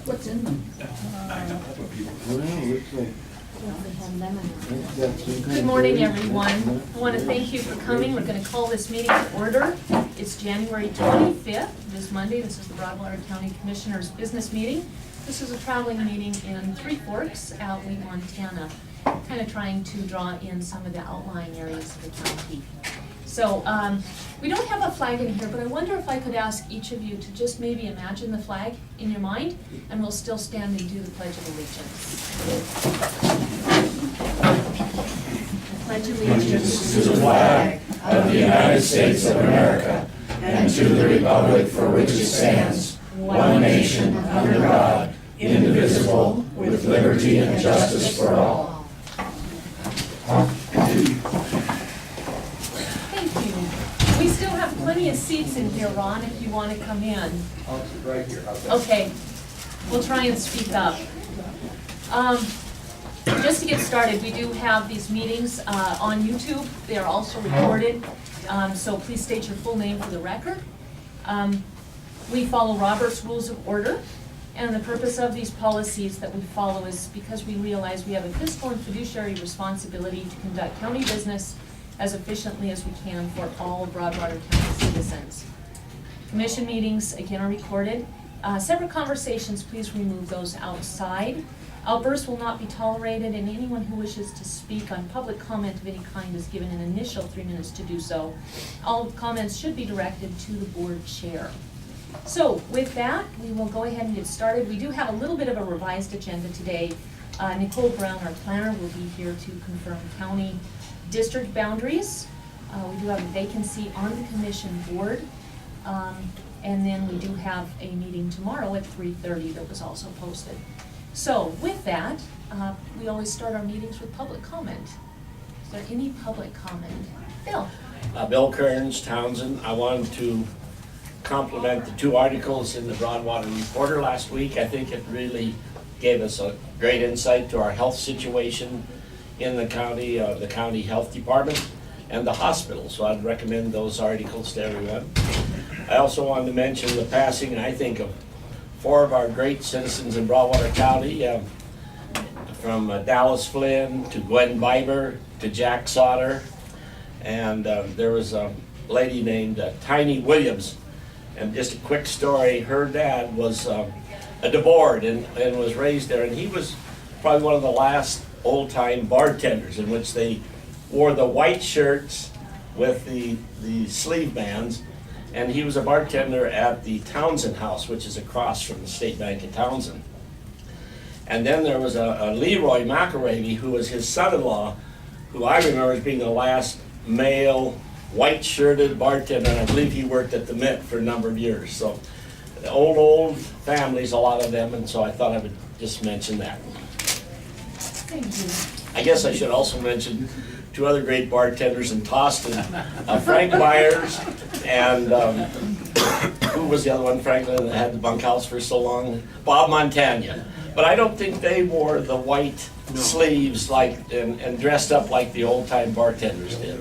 What's in them? Good morning, everyone. I want to thank you for coming. We're going to call this meeting to order. It's January 25th, this Monday. This is the Broadwater County Commissioners' business meeting. This is a traveling meeting in Three Forks, Outway, Montana, kind of trying to draw in some of the outlying areas of the county. So we don't have a flag in here, but I wonder if I could ask each of you to just maybe imagine the flag in your mind, and we'll still stand and do the Pledge of Allegiance. I pledge allegiance to the flag of the United States of America and to the republic for which it stands, one nation, under God, indivisible, with liberty and justice for all. We still have plenty of seats in here, Ron, if you want to come in. I'll sit right here. Okay, we'll try and speak up. Just to get started, we do have these meetings on YouTube. They are also recorded, so please state your full name for the record. We follow Robert's Rules of Order, and the purpose of these policies that we follow is because we realize we have a fiscal and fiduciary responsibility to conduct county business as efficiently as we can for all Broadwater County citizens. Commission meetings, again, are recorded. Separate conversations, please remove those outside. Outbursts will not be tolerated, and anyone who wishes to speak on public comment of any kind is given an initial 3 minutes to do so. All comments should be directed to the board chair. So with that, we will go ahead and get started. We do have a little bit of a revised agenda today. Nicole Brown, our planner, will be here to confirm county district boundaries. We do have a vacancy on the commission board. And then we do have a meeting tomorrow at 3:30 that was also posted. So with that, we always start our meetings with public comment. Is there any public comment? Bill? Bill Kearns, Townsend. I wanted to compliment the 2 articles in the Broadwater Reporter last week. I think it really gave us a great insight to our health situation in the county health department and the hospital. So I'd recommend those articles to everyone. I also wanted to mention the passing, I think, of 4 of our great citizens in Broadwater County, from Dallas Flynn to Gwen Biber to Jack Sauter. And there was a lady named Tiny Williams. And just a quick story, her dad was a DeBoard and was raised there. And he was probably one of the last old-time bartenders, in which they wore the white shirts with the sleeve bands. And he was a bartender at the Townsend House, which is across from the State Bank of Townsend. And then there was a Leroy McElravy, who was his son-in-law, who I remember as being the last male white-shirted bartender, and I believe he worked at the Mint for a number of years. So old families, a lot of them, and so I thought I would just mention that. Thank you. I guess I should also mention 2 other great bartenders in Toston, Frank Myers and who was the other one, Franklin, that had the bunkhouse for so long? Bob Montagna. But I don't think they wore the white sleeves like and dressed up like the old-time bartenders did.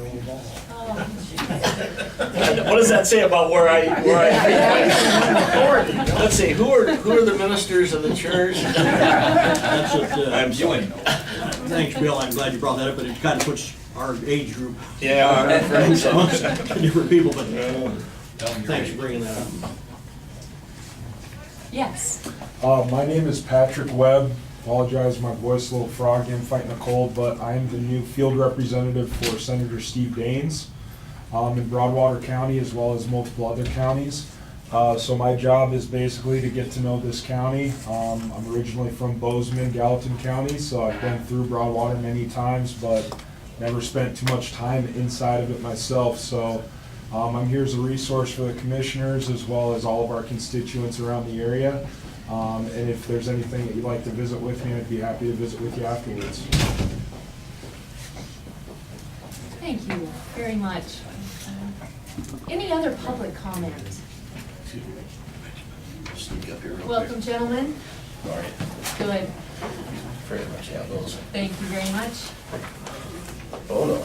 What does that say about where I Let's see, who are the ministers of the church? That's what I'm doing. Thanks, Bill. I'm glad you brought that up, but it kind of puts our age group Yeah, amongst different people, but thanks for bringing that up. Yes. My name is Patrick Webb. Apologize, my voice a little froggy. I'm fighting a cold, but I am the new field representative for Senator Steve Daines in Broadwater County, as well as multiple other counties. So my job is basically to get to know this county. I'm originally from Bozeman, Gallatin County, so I've been through Broadwater many times, but never spent too much time inside of it myself. So I'm here as a resource for the commissioners, as well as all of our constituents around the area. And if there's anything that you'd like to visit with me, I'd be happy to visit with you afterwards. Thank you very much. Any other public comment? Sneak up here real quick. Welcome, gentlemen. Sorry, Good. very much have those. Thank you very much. Oh, no.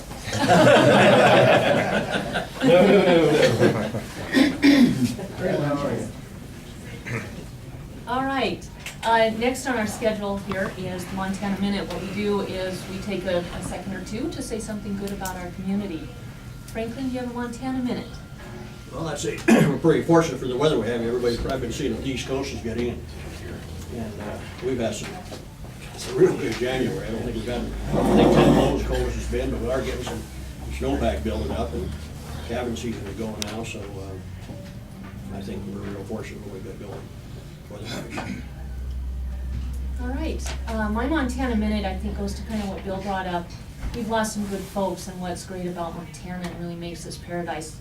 Great, how are you? All All right, next on our schedule here is the Montana Minute. What we do is we take a second or two to say something good about our community. Franklin, do you have a Montana Minute? Well, I'd say we're pretty fortunate for the weather we have. Everybody's probably been seeing the East Coast is getting it. And we've had some real good January. I don't think we've had, I think 10 below as cold as it's been, but we are getting some snowpack building up and cabin season is going now, so I think we're real fortunate what we've got going weather-wise. All right, my Montana Minute, I think, goes to kind of what Bill brought up. We've lost some good folks, and what's great about Montana and really makes this paradise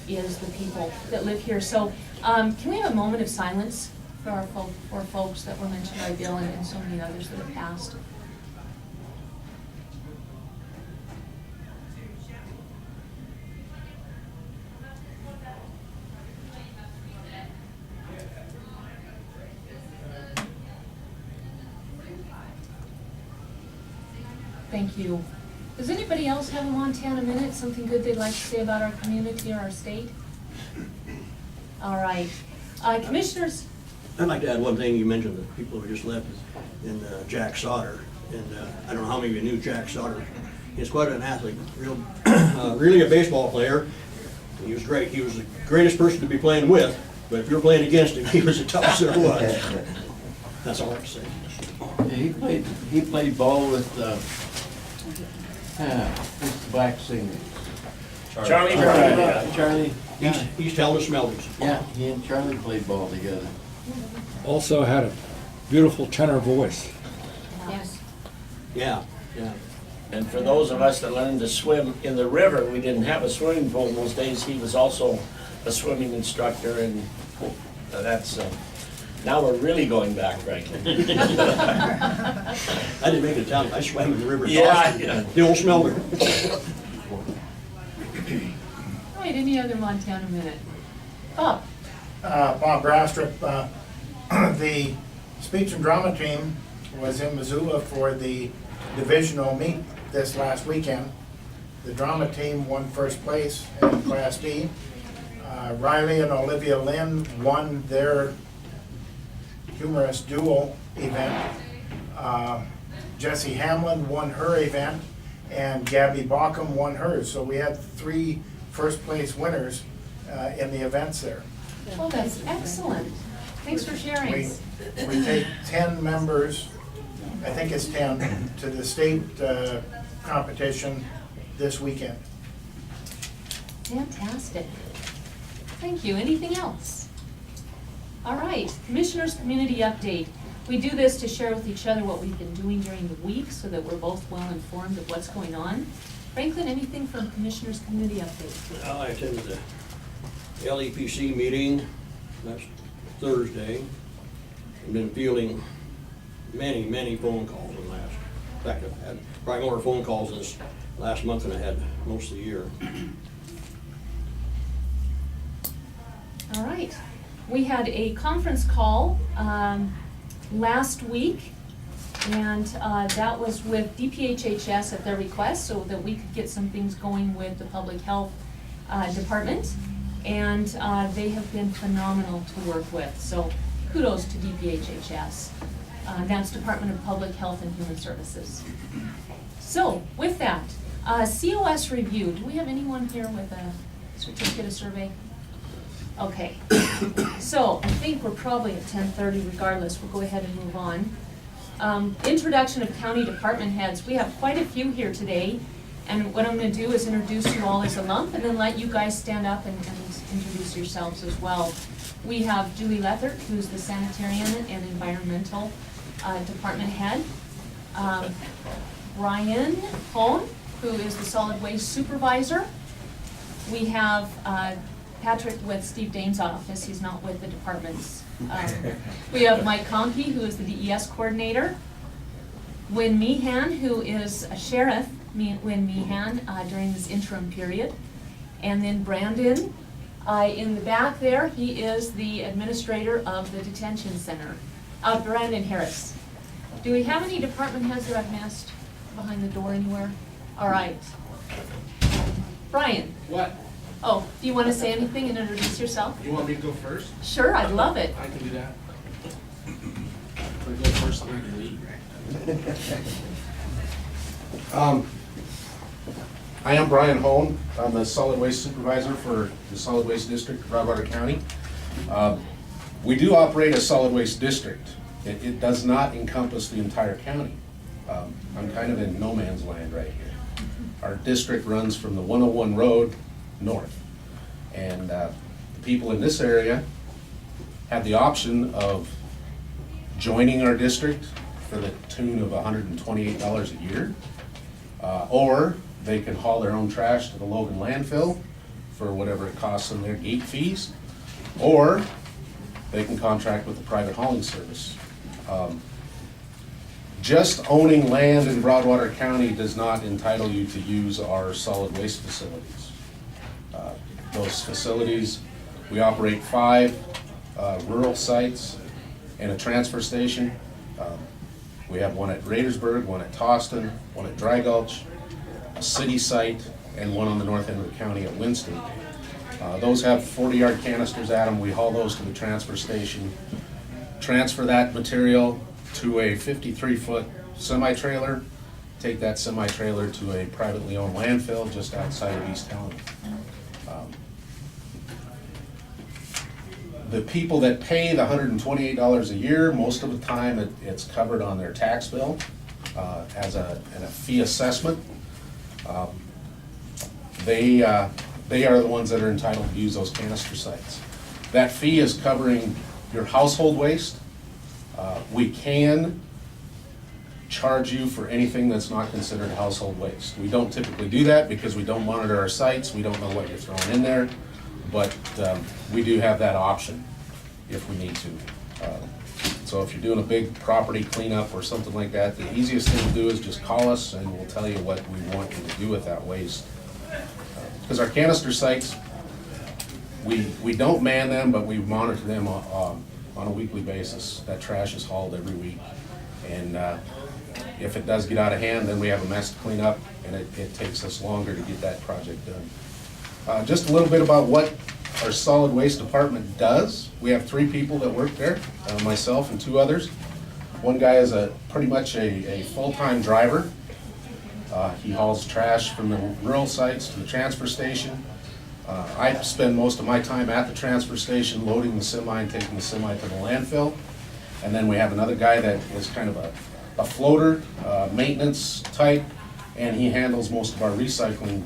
is the people that live here. So can we have a moment of silence for our folks that were mentioned by Bill and so many others that have passed? Thank you. Does anybody else have a Montana Minute, something good they'd like to say about our community or our state? All right. Commissioners? I'd like to add one thing. You mentioned the people who just left in Jack Sauter. And I don't know how many of you knew Jack Sauter. He's quite an athlete, really a baseball player. He was great. He was the greatest person to be playing with, but if you were playing against him, he was the toughest there was. That's all I have to say. Yeah, he played ball with who's the black singer? Charlie Brown. Charlie. East Helder Smelters. Yeah, he and Charlie played ball together. Also had a beautiful tenor voice. Yes. Yeah. And for those of us that learned to swim in the river, we didn't have a swimming pool in those days. He was also a swimming instructor, and that's, now we're really going back, Franklin. I didn't make it to town. I swam in the river. Yeah. The old Smelter. All right, any other Montana Minute? Bob? Bob Brastrup, the speech and drama team was in Missoula for the divisional meet this last weekend. The drama team won first place in Class D. Riley and Olivia Lynn won their humorous duel event. Jessie Hamlin won her event, and Gabby Bauckham won hers. So we had 3 first place winners in the events there. Oh, that's excellent. Thanks for sharing. We take 10 members, I think it's 10, to the state competition this weekend. Fantastic. Thank you. Anything else? All right, Commissioners' Community Update. We do this to share with each other what we've been doing during the week so that we're both well informed of what's going on. Franklin, anything from Commissioners' Community Update? I attended the LEPC meeting last Thursday and been fielding many phone calls in last. In fact, I've had probably more phone calls this last month than I had most of the year. All right. We had a conference call last week, and that was with DPHHS at their request so that we could get some things going with the Public Health Department. And they have been phenomenal to work with. So kudos to DPHHS. That's Department of Public Health and Human Services. So with that, COS review. Do we have anyone here with a certificate of survey? Okay. So I think we're probably at 10:30 regardless. We'll go ahead and move on. Introduction of county department heads. We have quite a few here today. And what I'm going to do is introduce you all as a lump and then let you guys stand up and introduce yourselves as well. We have Julie Lethert, who's the Sanitarian and Environmental Department Head. Brian Hone, who is the Solid Waste Supervisor. We have Patrick with Steve Dane's office. He's not with the departments. We have Mike Conkey, who is the DES Coordinator. Wynn Meehan, who is a Sheriff, Wynn Meehan, during this interim period. And then Brandon, in the back there, he is the administrator of the detention center. Brandon Harris. Do we have any department heads that I've missed behind the door anywhere? All right. Brian. What? Oh, do you want to say anything and introduce yourself? You want me to go first? Sure, I'd love it. I can do that. first time I can leave. I am Brian Hone. I'm the solid waste supervisor for the solid waste district of Broadwater County. We do operate a solid waste district. It does not encompass the entire county. I'm kind of in no man's land right here. Our district runs from the 101 road north. And the people in this area have the option of joining our district for the tune of $128 a year. Or they can haul their own trash to the Logan landfill for whatever it costs them their gate fees. Or they can contract with a private hauling service. Just owning land in Broadwater County does not entitle you to use our solid waste facilities. Those facilities, we operate 5 rural sites and a transfer station. We have one at Radersburg, one at Toston, one at Dry Gulch, a city site, and one on the north end of the county at Winston. Those have 40-yard canisters at them. We haul those to the transfer station, transfer that material to a 53-foot semi-trailer, take that semi-trailer to a privately owned landfill just outside of East Helena. The people that pay the $128 a year, most of the time it's covered on their tax bill as a fee assessment. They are the ones that are entitled to use those canister sites. That fee is covering your household waste. We can charge you for anything that's not considered household waste. We don't typically do that because we don't monitor our sites. We don't know what you're throwing in there. But we do have that option if we need to. So if you're doing a big property cleanup or something like that, the easiest thing to do is just call us and we'll tell you what we want you to do with that waste. Because our canister sites, we don't man them, but we monitor them on a weekly basis. That trash is hauled every week. And if it does get out of hand, then we have a mess to clean up, and it takes us longer to get that project done. Just a little bit about what our solid waste department does. We have 3 people that work there, myself and 2 others. One guy is pretty much a full-time driver. He hauls trash from the rural sites to the transfer station. I spend most of my time at the transfer station loading the semi and taking the semi to the landfill. And then we have another guy that is kind of a floater, maintenance type, and he handles most of our recycling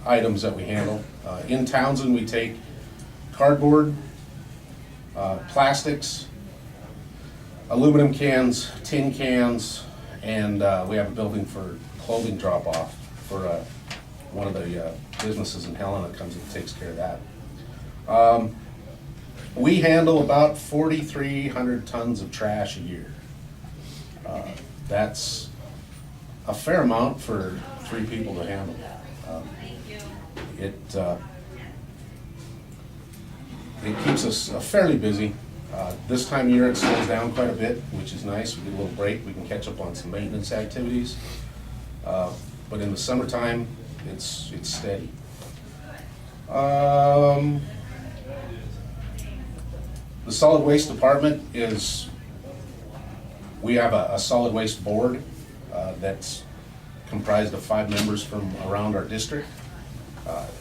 items that we handle. In Townsend, we take cardboard, plastics, aluminum cans, tin cans, and we have a building for clothing drop-off for one of the businesses in Helena that comes and takes care of that. We handle about 4,300 tons of trash a year. That's a fair amount for 3 people to handle. It keeps us fairly busy. This time of year it slows down quite a bit, which is nice. We get a little break. We can catch up on some maintenance activities. But in the summertime, it's steady. The solid waste department is, we have a solid waste board that's comprised of 5 members from around our district.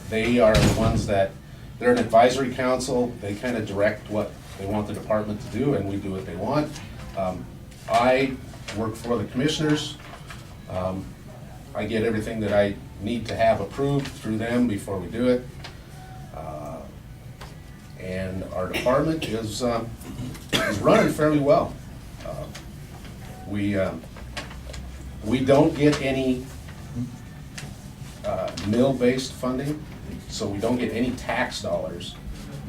They are the ones that, they're an advisory council. They kind of direct what they want the department to do, and we do what they want. I work for the commissioners. I get everything that I need to have approved through them before we do it. And our department is running fairly well. We don't get any mill-based funding, so we don't get any tax dollars.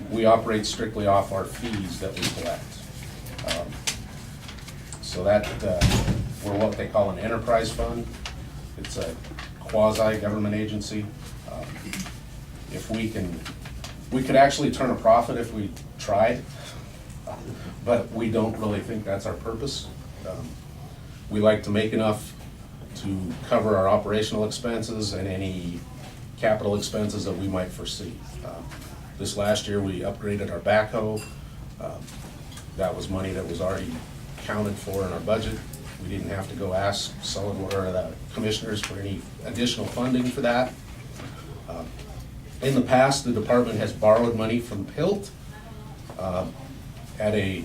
We operate strictly off our fees that we collect. So that we're what they call an enterprise fund. It's a quasi-government agency. If we could actually turn a profit if we tried, but we don't really think that's our purpose. We like to make enough to cover our operational expenses and any capital expenses that we might foresee. This last year, we upgraded our backhoe. That was money that was already accounted for in our budget. We didn't have to go ask solid water or the commissioners for any additional funding for that. In the past, the department has borrowed money from PILT at a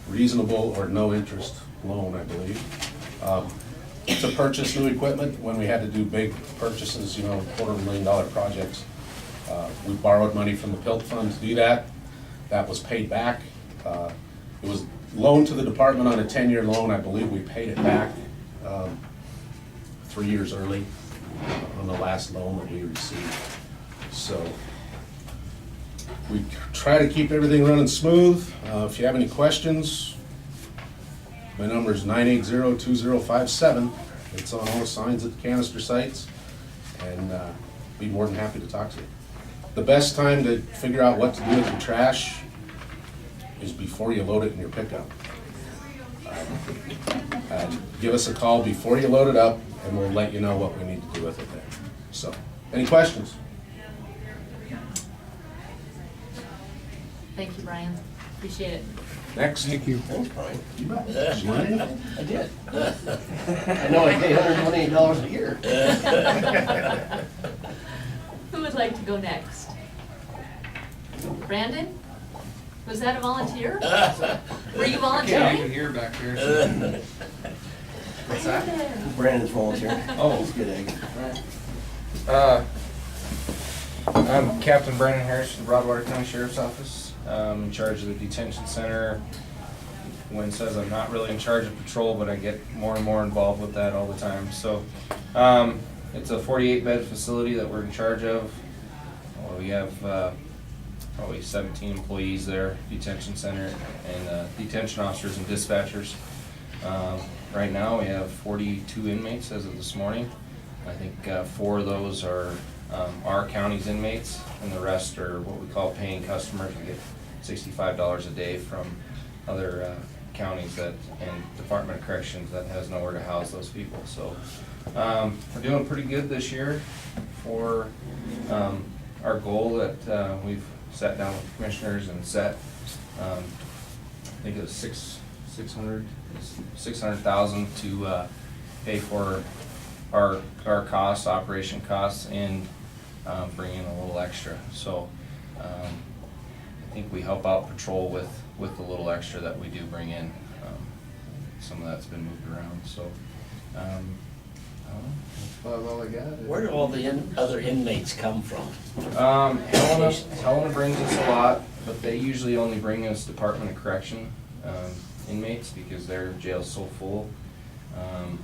reasonable or no interest loan, I believe, to purchase new equipment when we had to do big purchases, you know, $250,000 projects. We borrowed money from the PILT fund to do that. That was paid back. It was loaned to the department on a 10-year loan. I believe we paid it back 3 years early on the last loan that we received. So we try to keep everything running smooth. If you have any questions, my number is 980-2057. It's on all the signs at the canister sites, and be more than happy to talk to you. The best time to figure out what to do with your trash is before you load it in your pickup. Give us a call before you load it up, and we'll let you know what we need to do with it there. So, any questions? Thank you, Brian. Appreciate it. Next. Thank you. Thanks, Brian. You bet. I did. I know I pay $128 a year. Who would like to go next? Brandon? Was that a volunteer? Were you volunteering? hear back here. What's that? Brandon's volunteering. Oh, it's good, egg. I'm Captain Brandon Harris from the Broadwater County Sheriff's Office. I'm in charge of the detention center. Wynn says I'm not really in charge of patrol, but I get more and more involved with that all the time. So it's a 48-bed facility that we're in charge of. We have probably 17 employees there, detention center, and detention officers and dispatchers. Right now we have 42 inmates as of this morning. I think 4 of those are our county's inmates, and the rest are what we call paying customers. We get $65 a day from other counties that and Department of Corrections that has nowhere to house those people. So we're doing pretty good this year for our goal that we've sat down with commissioners and set. I think it was $600,000 to pay for our costs, operation costs, and bring in a little extra. So I think we help out patrol with the little extra that we do bring in. Some of that's been moved around. So that's about all I got. Where do all the other inmates come from? Helena brings us a lot, but they usually only bring us Department of Correction inmates because their jail's so full.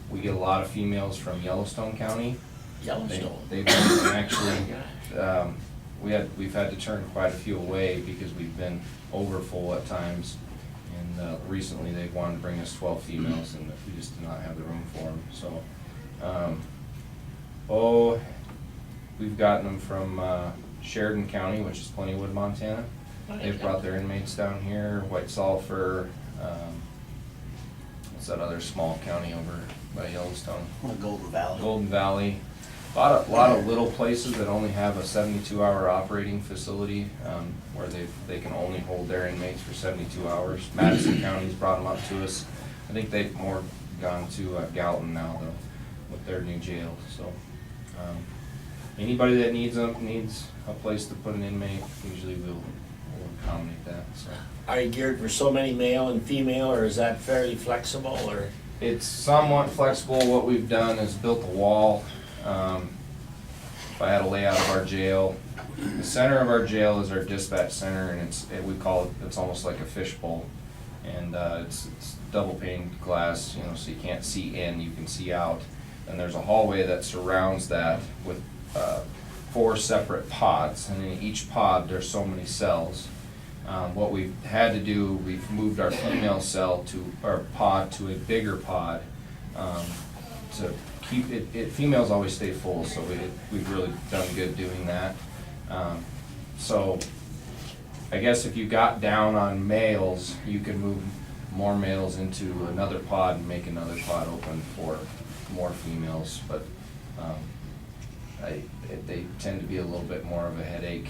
We get a lot of females from Yellowstone County. Yellowstone? They've been actually, we've had to turn quite a few away because we've been over full at times. And recently they wanted to bring us 12 females and we just did not have the room for them. So, we've gotten them from Sheridan County, which is Plentywood, Montana. They've brought their inmates down here, White Sulphur, what's that other small county over by Yellowstone? Golden Valley. Golden Valley. A lot of little places that only have a 72-hour operating facility where they can only hold their inmates for 72 hours. Madison County's brought them up to us. I think they've more gone to Gallatin now though with their new jail. So anybody that needs a place to put an inmate, usually we'll accommodate that. So. Are you geared for so many male and female, or is that fairly flexible, or? It's somewhat flexible. What we've done is built a wall. If I had a layout of our jail, the center of our jail is our dispatch center, and we call it, it's almost like a fishbowl. And it's double pane glass, you know, so you can't see in, you can see out. And there's a hallway that surrounds that with 4 separate pods, and in each pod there's so many cells. What we've had to do, we've moved our female cell to, or pod to a bigger pod to keep it, females always stay full, so we've really done good doing that. So I guess if you got down on males, you could move more males into another pod and make another pod open for more females, but they tend to be a little bit more of a headache.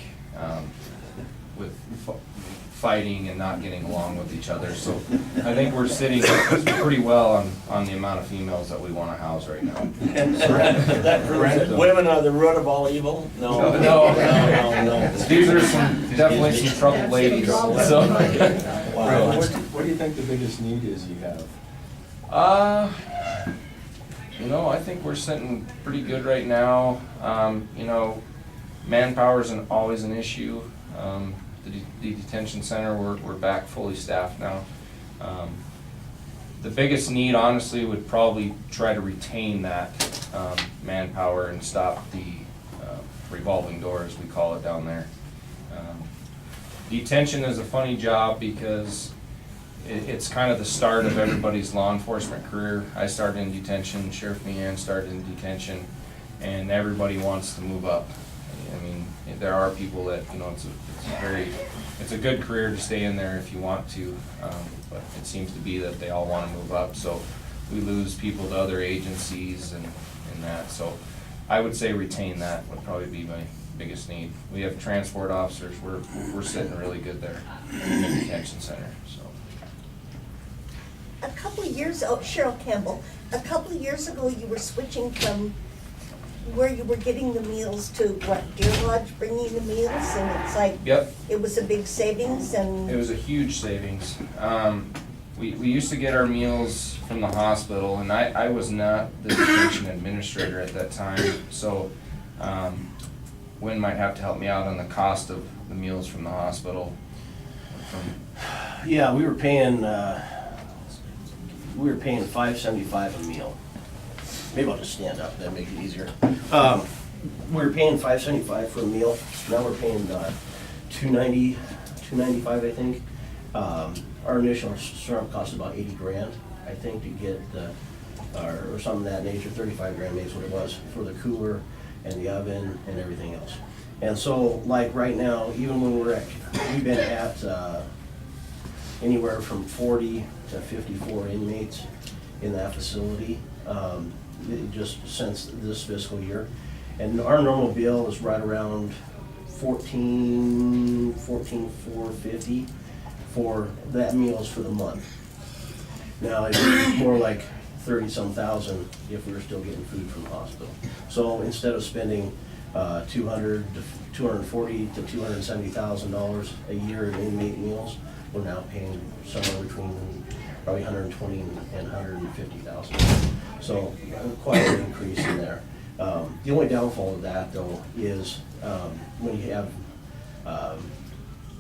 fighting and not getting along with each other. So I think we're sitting pretty well on the amount of females that we want to house right now. That proves that women are the root of all evil? No. No. No. These are definitely some troubled ladies. So. Wow. What do you think the biggest need is you have? I think we're sitting pretty good right now. Manpower isn't always an issue. The detention center, we're back fully staffed now. The biggest need, honestly, would probably try to retain that manpower and stop the revolving door, as we call it down there. Detention is a funny job because it's kind of the start of everybody's law enforcement career. I started in detention, Sheriff Meehan started in detention, and everybody wants to move up. I mean, there are people that, it's a good career to stay in there if you want to, but it seems to be that they all want to move up, so we lose people to other agencies and that, so I would say retain that would probably be my biggest need. We have transport officers, we're sitting really good there in the detention center, so. A couple of years, Cheryl Campbell, a couple of years ago, you were switching from where you were getting the meals to what, Deer Lodge bringing the meals, and it's like, Yep. it was a big savings, and It was a huge savings. We used to get our meals from the hospital, and I was not the detention administrator at that time, so Wynn might have to help me out on the cost of the meals from the hospital. Yeah, we were paying $5.75 a meal. Maybe I'll just stand up, that'll make it easier. We were paying $5.75 for a meal, now we're paying $2.90, $2.95, I think. Our initial startup cost about 80 grand, I think, to get or something of that nature, 35 grand maybe is what it was, for the cooler and the oven and everything else. And so, like right now, even when we've been at anywhere from 40 to 54 inmates in that facility, just since this fiscal year. And our normal bill is right around $14,450 for that meals for the month. Now, it's more like 30-some thousand if we were still getting food from the hospital. So instead of spending $240,000 to $270,000 a year in inmate meals, we're now paying somewhere between probably $120,000 and $150,000. So quite an increase in there. The only downfall of that, though, is when you have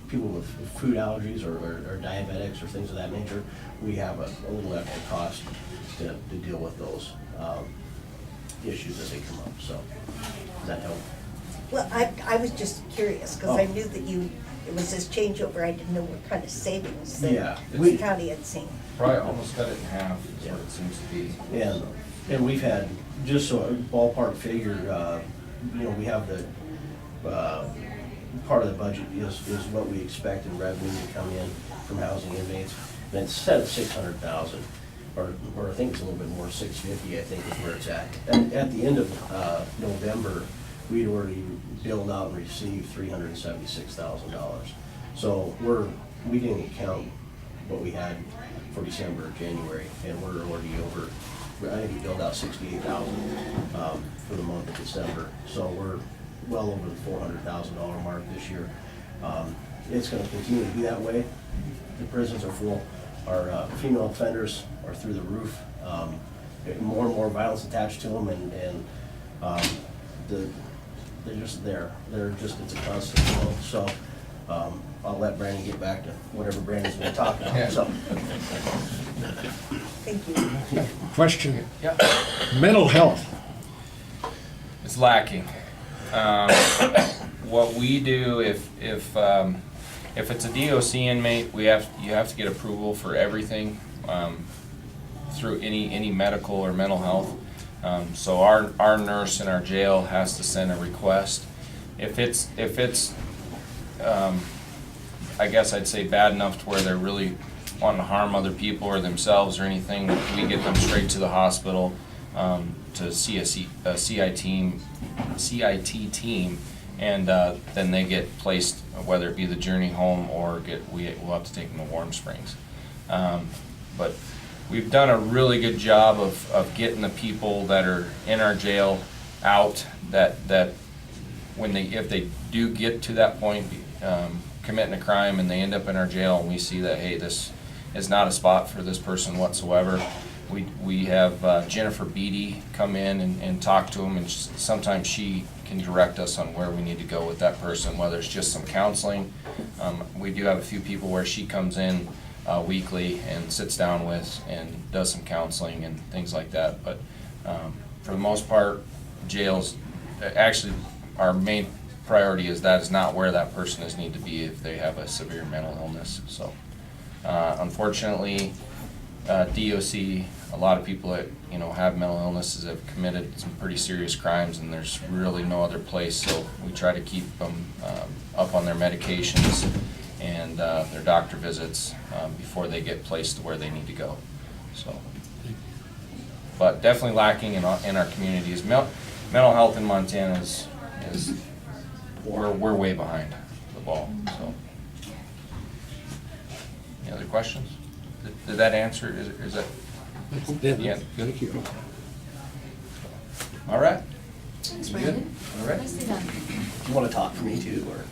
people with food allergies or diabetics or things of that nature, we have a little extra cost to deal with those issues as they come up. So does that help? well, I was just curious, because I knew that it was this changeover, I didn't know what kind of savings Yeah, that we- the county had seen. Probably almost cut it in half, is what it seems to be. And we've had, just so a ballpark figure, we have the, part of the budget is what we expect in revenue to come in from housing inmates. And it's set at 600,000, or I think it's a little bit more, 650, I think is where it's at. And at the end of November, we'd already billed out and received $376,000. So we didn't count what we had for December or January, and we're already over, I think we billed out $68,000 for the month of December. So we're well over the $400,000 mark this year. It's gonna continue to be that way. The prisons are full. Our female offenders are through the roof. More and more violence attached to them, and they're just there. It's a constant flow. So I'll let Brandon get back to whatever Brandon's been talking about. So. Thank you. Question. Mental health. It's lacking. What we do, if it's a DOC inmate, you have to get approval for everything through any medical or mental health. So our nurse in our jail has to send a request. If it's I guess I'd say bad enough to where they're really wanting to harm other people or themselves or anything, we get them straight to the hospital to see a CIT team, And then they get placed, whether it be the journey home or we'll have to take them to Warm Springs. But we've done a really good job of getting the people that are in our jail out, that when if they do get to that point, committing a crime and they end up in our jail and we see that, hey, this is not a spot for this person whatsoever, we have Jennifer Beatty come in and talk to them, and sometimes she can direct us on where we need to go with that person, whether it's just some counseling. We do have a few people where she comes in weekly and sits down with and does some counseling and things like that. But for the most part, jails, actually our main priority is that is not where that person is need to be if they have a severe mental illness. So unfortunately, DOC, a lot of people that have mental illnesses have committed some pretty serious crimes, and there's really no other place. So we try to keep them up on their medications and their doctor visits before they get placed to where they need to go. So, but definitely lacking in our communities. Mental health in Montana is we're way behind the ball. So, any other questions? Did that answer? Is that? Yeah. Thank you. All right. Thanks, Brandon. All right. Nicely done. You wanna talk for me too, or?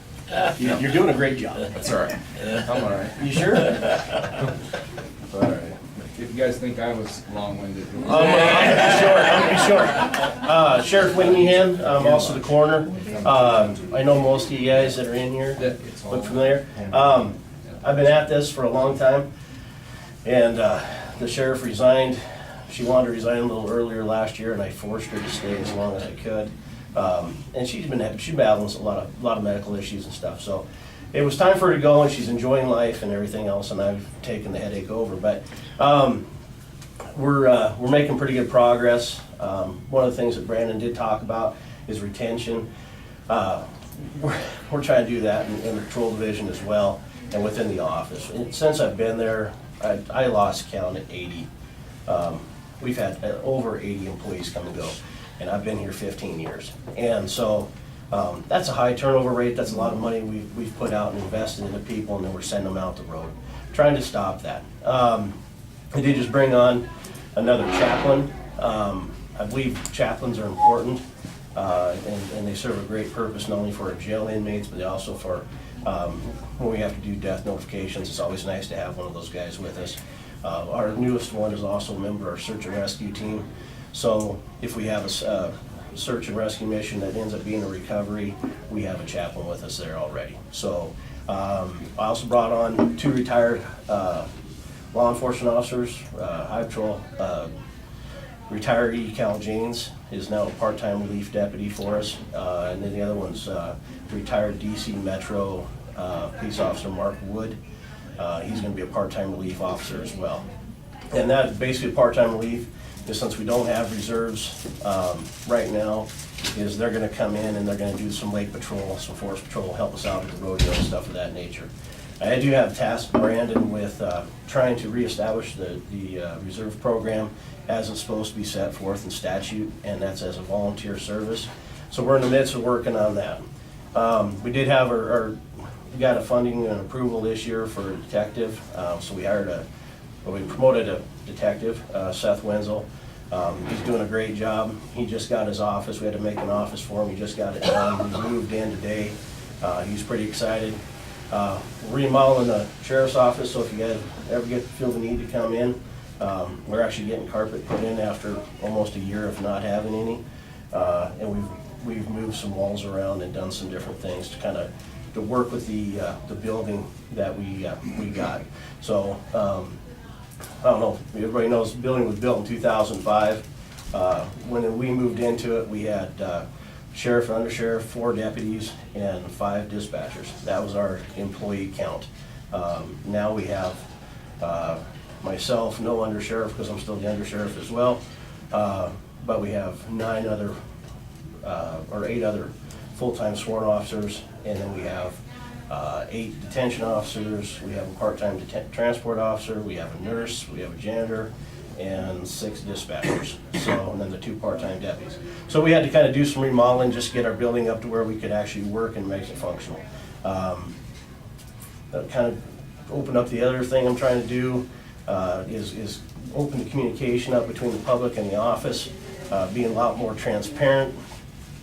You're doing a great job. That's all right. I'm all right. You sure? All right. If you guys think I was long-winded. I'll be short. Sheriff Winningham, also the coroner. I know most of you guys that are in here that look familiar. I've been at this for a long time, and the sheriff resigned. She wanted to resign a little earlier last year, and I forced her to stay as long as I could. And she's battling a lot of medical issues and stuff. So it was time for her to go, and she's enjoying life and everything else, and I've taken the headache over. But we're making pretty good progress. One of the things that Brandon did talk about is retention. We're trying to do that in the patrol division as well, and within the office. And since I've been there, I lost count at 80. We've had over 80 employees come and go, and I've been here 15 years. And so that's a high turnover rate. That's a lot of money we've put out and invested into people, and then we're sending them out the road. Trying to stop that. I did just bring on another chaplain. I believe chaplains are important, and they serve a great purpose not only for our jail inmates, but also for when we have to do death notifications. It's always nice to have one of those guys with us. Our newest one is also a member of our search and rescue team. So if we have a search and rescue mission that ends up being a recovery, we have a chaplain with us there already. So I also brought on 2 retired law enforcement officers. Highway Patrol retiree Cal Janes is now a part-time relief deputy for us. And then the other one's retired DC Metro police officer Mark Wood. He's going to be a part-time relief officer as well. And that basically part-time relief is, since we don't have reserves right now, is they're going to come in and they're going to do some lake patrol, some forest patrol, help us out with the rodeo and stuff of that nature. I do have tasked Brandon with trying to reestablish the reserve program as it's supposed to be set forth in statute, and that's as a volunteer service. So we're in the midst of working on that. We did have we got a funding and approval this year for a detective, so we promoted a detective, Seth Wenzel. He's doing a great job. He just got his office. We had to make an office for him. He just got it done. He moved in today. He's pretty excited. We're remodeling the sheriff's office, so if you guys ever feel the need to come in, we're actually getting carpet put in after almost a year of not having any. And we've moved some walls around and done some different things to work with the building that we got. So I don't know, everybody knows the building was built in 2005. When we moved into it, we had sheriff and undersheriff, 4 deputies, and 5 dispatchers. That was our employee count. Now we have myself, no undersheriff, because I'm still the undersheriff as well, but we have 8 other full-time sworn officers, and then we have 8 detention officers, we have a part-time transport officer, we have a nurse, we have a janitor, and 6 dispatchers, so, and then the 2 part-time deputies. So we had to kind of do some remodeling, just get our building up to where we could actually work and make it functional. That kind of opened up the other thing I'm trying to do, is open the communication up between the public and the office, being a lot more transparent.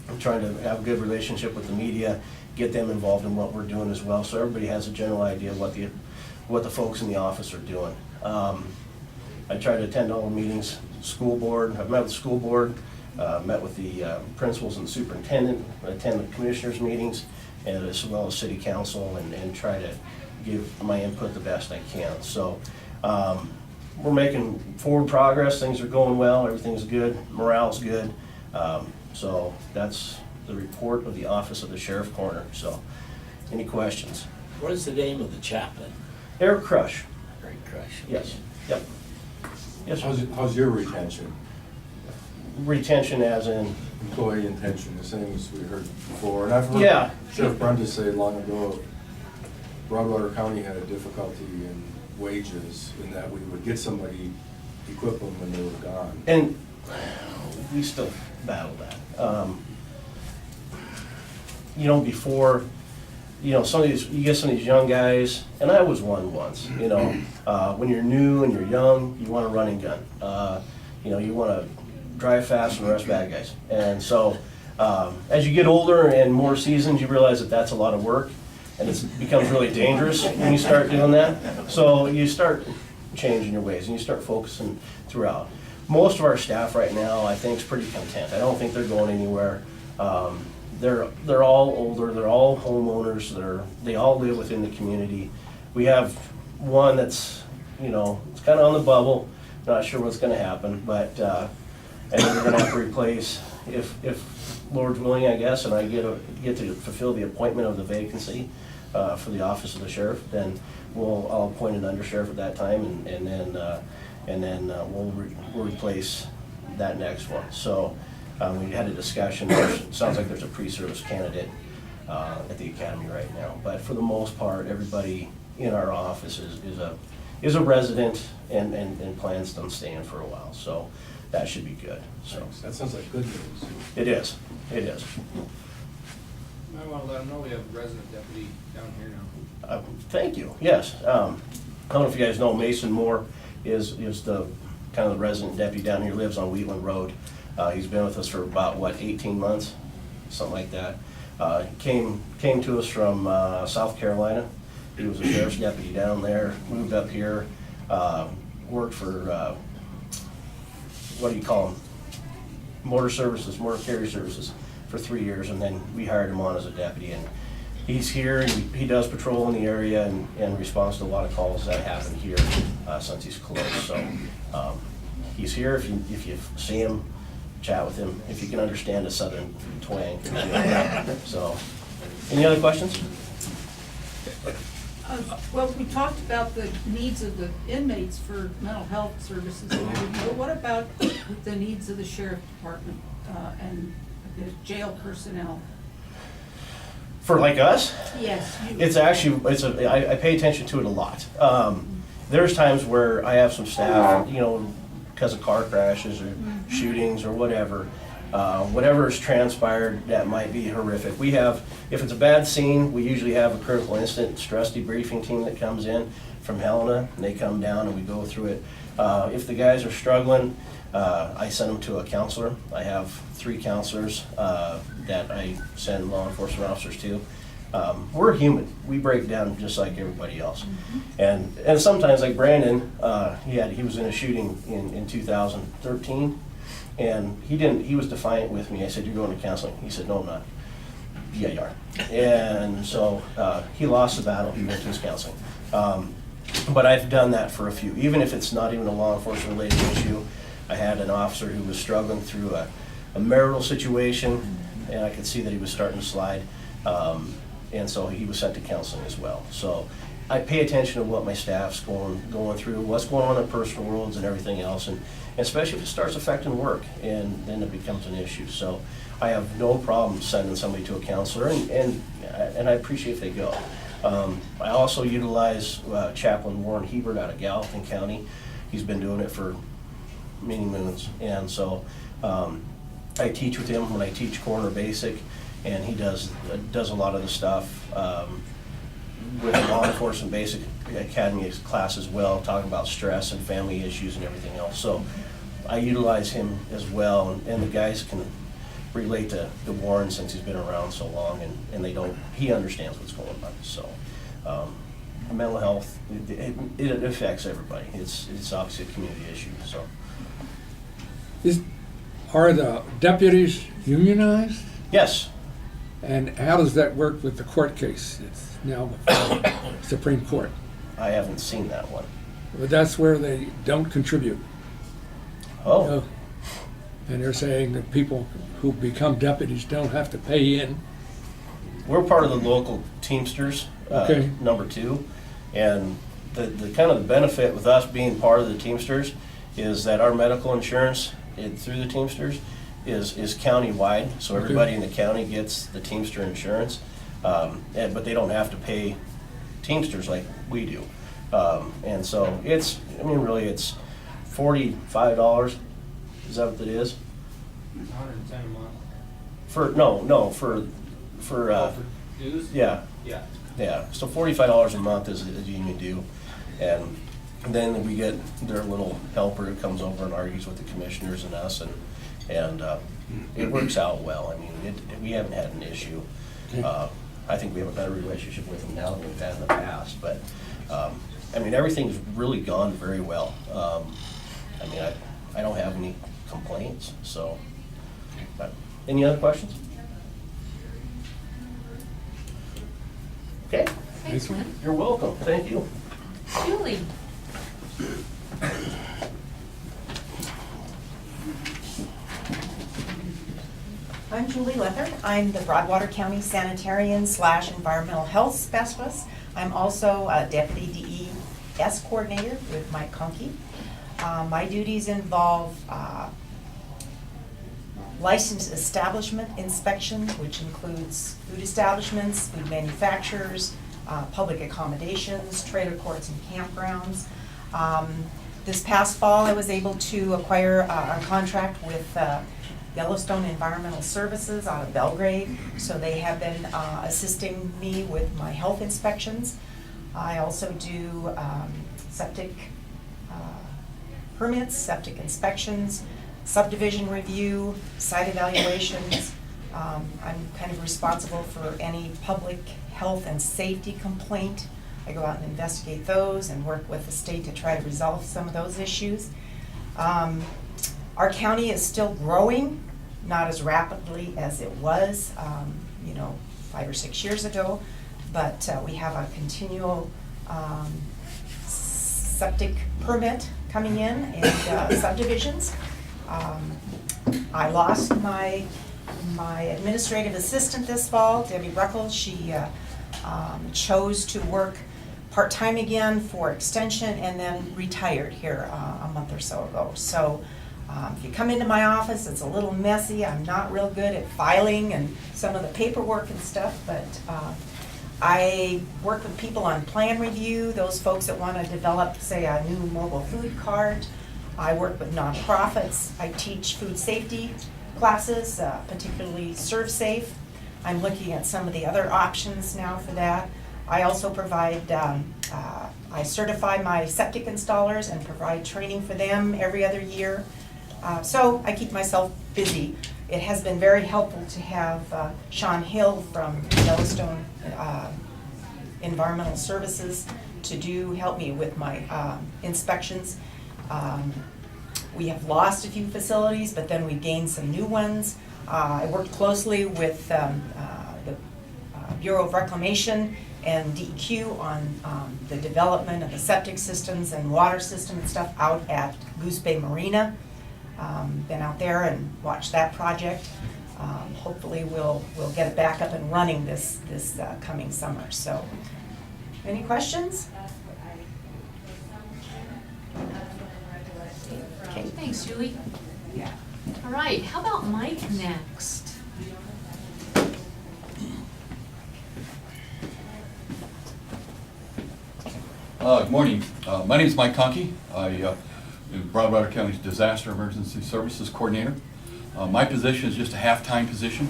I'm trying to have a good relationship with the media, get them involved in what we're doing as well, so everybody has a general idea of what the folks in the office are doing. I try to attend all the meetings, school board, I've met with the school board, met with the principals and superintendent, attend the commissioners' meetings, and as well as city council, and try to give my input the best I can. So we're making forward progress, things are going well, everything's good, morale's good. So that's the report of the Office of the Sheriff Coroner. So, any questions? What is the name of the chaplain? Eric Crush. Eric Crush. Yes. Yep. Yes, sir. How's your retention? Retention as in? Employee intention, the same as we heard before. And I've heard Yeah. Sheriff Brenda say long ago, Broadwater County had a difficulty in wages in that we would get somebody, equip them when they were gone. And we still battle that. You know, before, you know, some of these, you get some of these young guys, and I was one once, you know, when you're new and you're young, you want to run and gun. You know, you want to drive fast and arrest bad guys. And so, as you get older and more seasoned, you realize that that's a lot of work, and it becomes really dangerous when you start doing that. So you start changing your ways, and you start focusing throughout. Most of our staff right now, I think, is pretty content. I don't think they're going anywhere. They're all older, they're all homeowners, they all live within the community. We have one that's, you know, it's kind of on the bubble, not sure what's gonna happen, but, and then we're gonna have to replace, if Lord's willing, I guess, and I get to fulfill the appointment of the vacancy for the Office of the Sheriff, then I'll appoint an undersheriff at that time, and then we'll replace that next one. So we had a discussion. It sounds like there's a pre-service candidate at the academy right now, but for the most part, everybody in our office is a resident and plans on staying for a while. So that should be good. So That sounds like good news. it is. It is. I want to let them know we have a resident deputy down here now. Thank you. Yes. I don't know if you guys know, Mason Moore is the kind of the resident deputy down here. Lives on Wheatland Road. He's been with us for about 18 months, something like that. Came to us from South Carolina. He was a sheriff's deputy down there. Moved up here. Worked for what do you call them? Motor carrier services for 3 years, and then we hired him on as a deputy. And he's here. He does patrol in the area and responds to a lot of calls that happen here since he's close. So he's here. If you see him, chat with him. If you can understand a southern twang. So, any other questions? Well, we talked about the needs of the inmates for mental health services and everything, but what about the needs of the sheriff department and the jail personnel? For like us? Yes. It's actually, I pay attention to it a lot. There's times where I have some staff, you know, because of car crashes or shootings or whatever has transpired that might be horrific. We have, if it's a bad scene, we usually have a critical incident stress debriefing team that comes in from Helena, and they come down and we go through it. If the guys are struggling, I send them to a counselor. I have 3 counselors that I send law enforcement officers to. We're human. We break down just like everybody else. And sometimes, like Brandon, he was in a shooting in 2013, and he was defiant with me. I said, "You're going to counseling." He said, "No, I'm not." "Yeah, you are." And so he lost the battle. He went to his counseling. But I've done that for a few, even if it's not even a law enforcement related issue. I had an officer who was struggling through a marital situation, and I could see that he was starting to slide. And so he was sent to counseling as well. So I pay attention to what my staff's going through, what's going on in personal worlds and everything else, and especially if it starts affecting work, and then it becomes an issue. So I have no problem sending somebody to a counselor, and I appreciate if they go. I also utilize Chaplain Warren Hebert out of Gallatin County. He's been doing it for many moons. And so I teach with him when I teach Coroner Basic, and he does a lot of the stuff with the Law Enforcement Basic Academy class as well, talking about stress and family issues and everything else. So I utilize him as well, and the guys can relate to Warren since he's been around so long, and he understands what's going on. So mental health, it affects everybody. It's obviously a community issue, so. Are the deputies unionized? Yes, And how does that work with the court case? It's now before the Supreme Court. I haven't seen that one. But that's where they don't contribute. Oh, And they're saying that people who become deputies don't have to pay in. we're part of the local Teamsters, Okay. number 2, and the kind of the benefit with us being part of the Teamsters is that our medical insurance through the Teamsters is county-wide, so Okay. everybody in the county gets the Teamster insurance, but they don't have to pay Teamsters like we do. And so really it's $45, is that what it is? 110 a month. For Dues? yeah. Yeah. So $45 a month is a union due, and then we get their little helper who comes over and argues with the commissioners and us, and it works out well. I mean, we haven't had an issue. I think we have a better relationship with them now than we've had in the past, but I mean, everything's really gone very well. I mean, I don't have any complaints, so. But any other questions? Okay. Thanks, Lynn. You're welcome. Thank you. Julie? I'm Julie Leather. I'm the Broadwater County Sanitarian / Environmental Health Specialist. I'm also a Deputy DES Coordinator with Mike Conkey. My duties involve licensed establishment inspection, which includes food establishments, food manufacturers, public accommodations, trailer courts, and campgrounds. This past fall, I was able to acquire a contract with Yellowstone Environmental Services out of Belgrade, so they have been assisting me with my health inspections. I also do septic permits, septic inspections, subdivision review, site evaluations. I'm kind of responsible for any public health and safety complaint. I go out and investigate those and work with the state to try to resolve some of those issues. Our county is still growing, not as rapidly as it was, 5 or 6 years ago, but we have a continual septic permit coming in and subdivisions. I lost my administrative assistant this fall, Debbie Bruckles. She chose to work part-time again for extension and then retired here a month or so ago. So if you come into my office, it's a little messy. I'm not real good at filing and some of the paperwork and stuff, but I work with people on plan review, those folks that want to develop, say, a new mobile food cart. I work with nonprofits. I teach food safety classes, particularly ServSafe. I'm looking at some of the other options now for that. I also provide, I certify my septic installers and provide training for them every other year. So I keep myself busy. It has been very helpful to have Sean Hill from Yellowstone Environmental Services to help me with my inspections. We have lost a few facilities, but then we gained some new ones. I worked closely with the Bureau of Reclamation and DEQ on the development of the septic systems and water system and stuff out at Goose Bay Marina. Been out there and watched that project. Hopefully we'll get it back up and running this coming summer. So, any questions? Okay, thanks, Julie. All right, how about Mike next? Good morning. My name is Mike Conkey. I Broadwater County's Disaster Emergency Services Coordinator. My position is just a half-time position.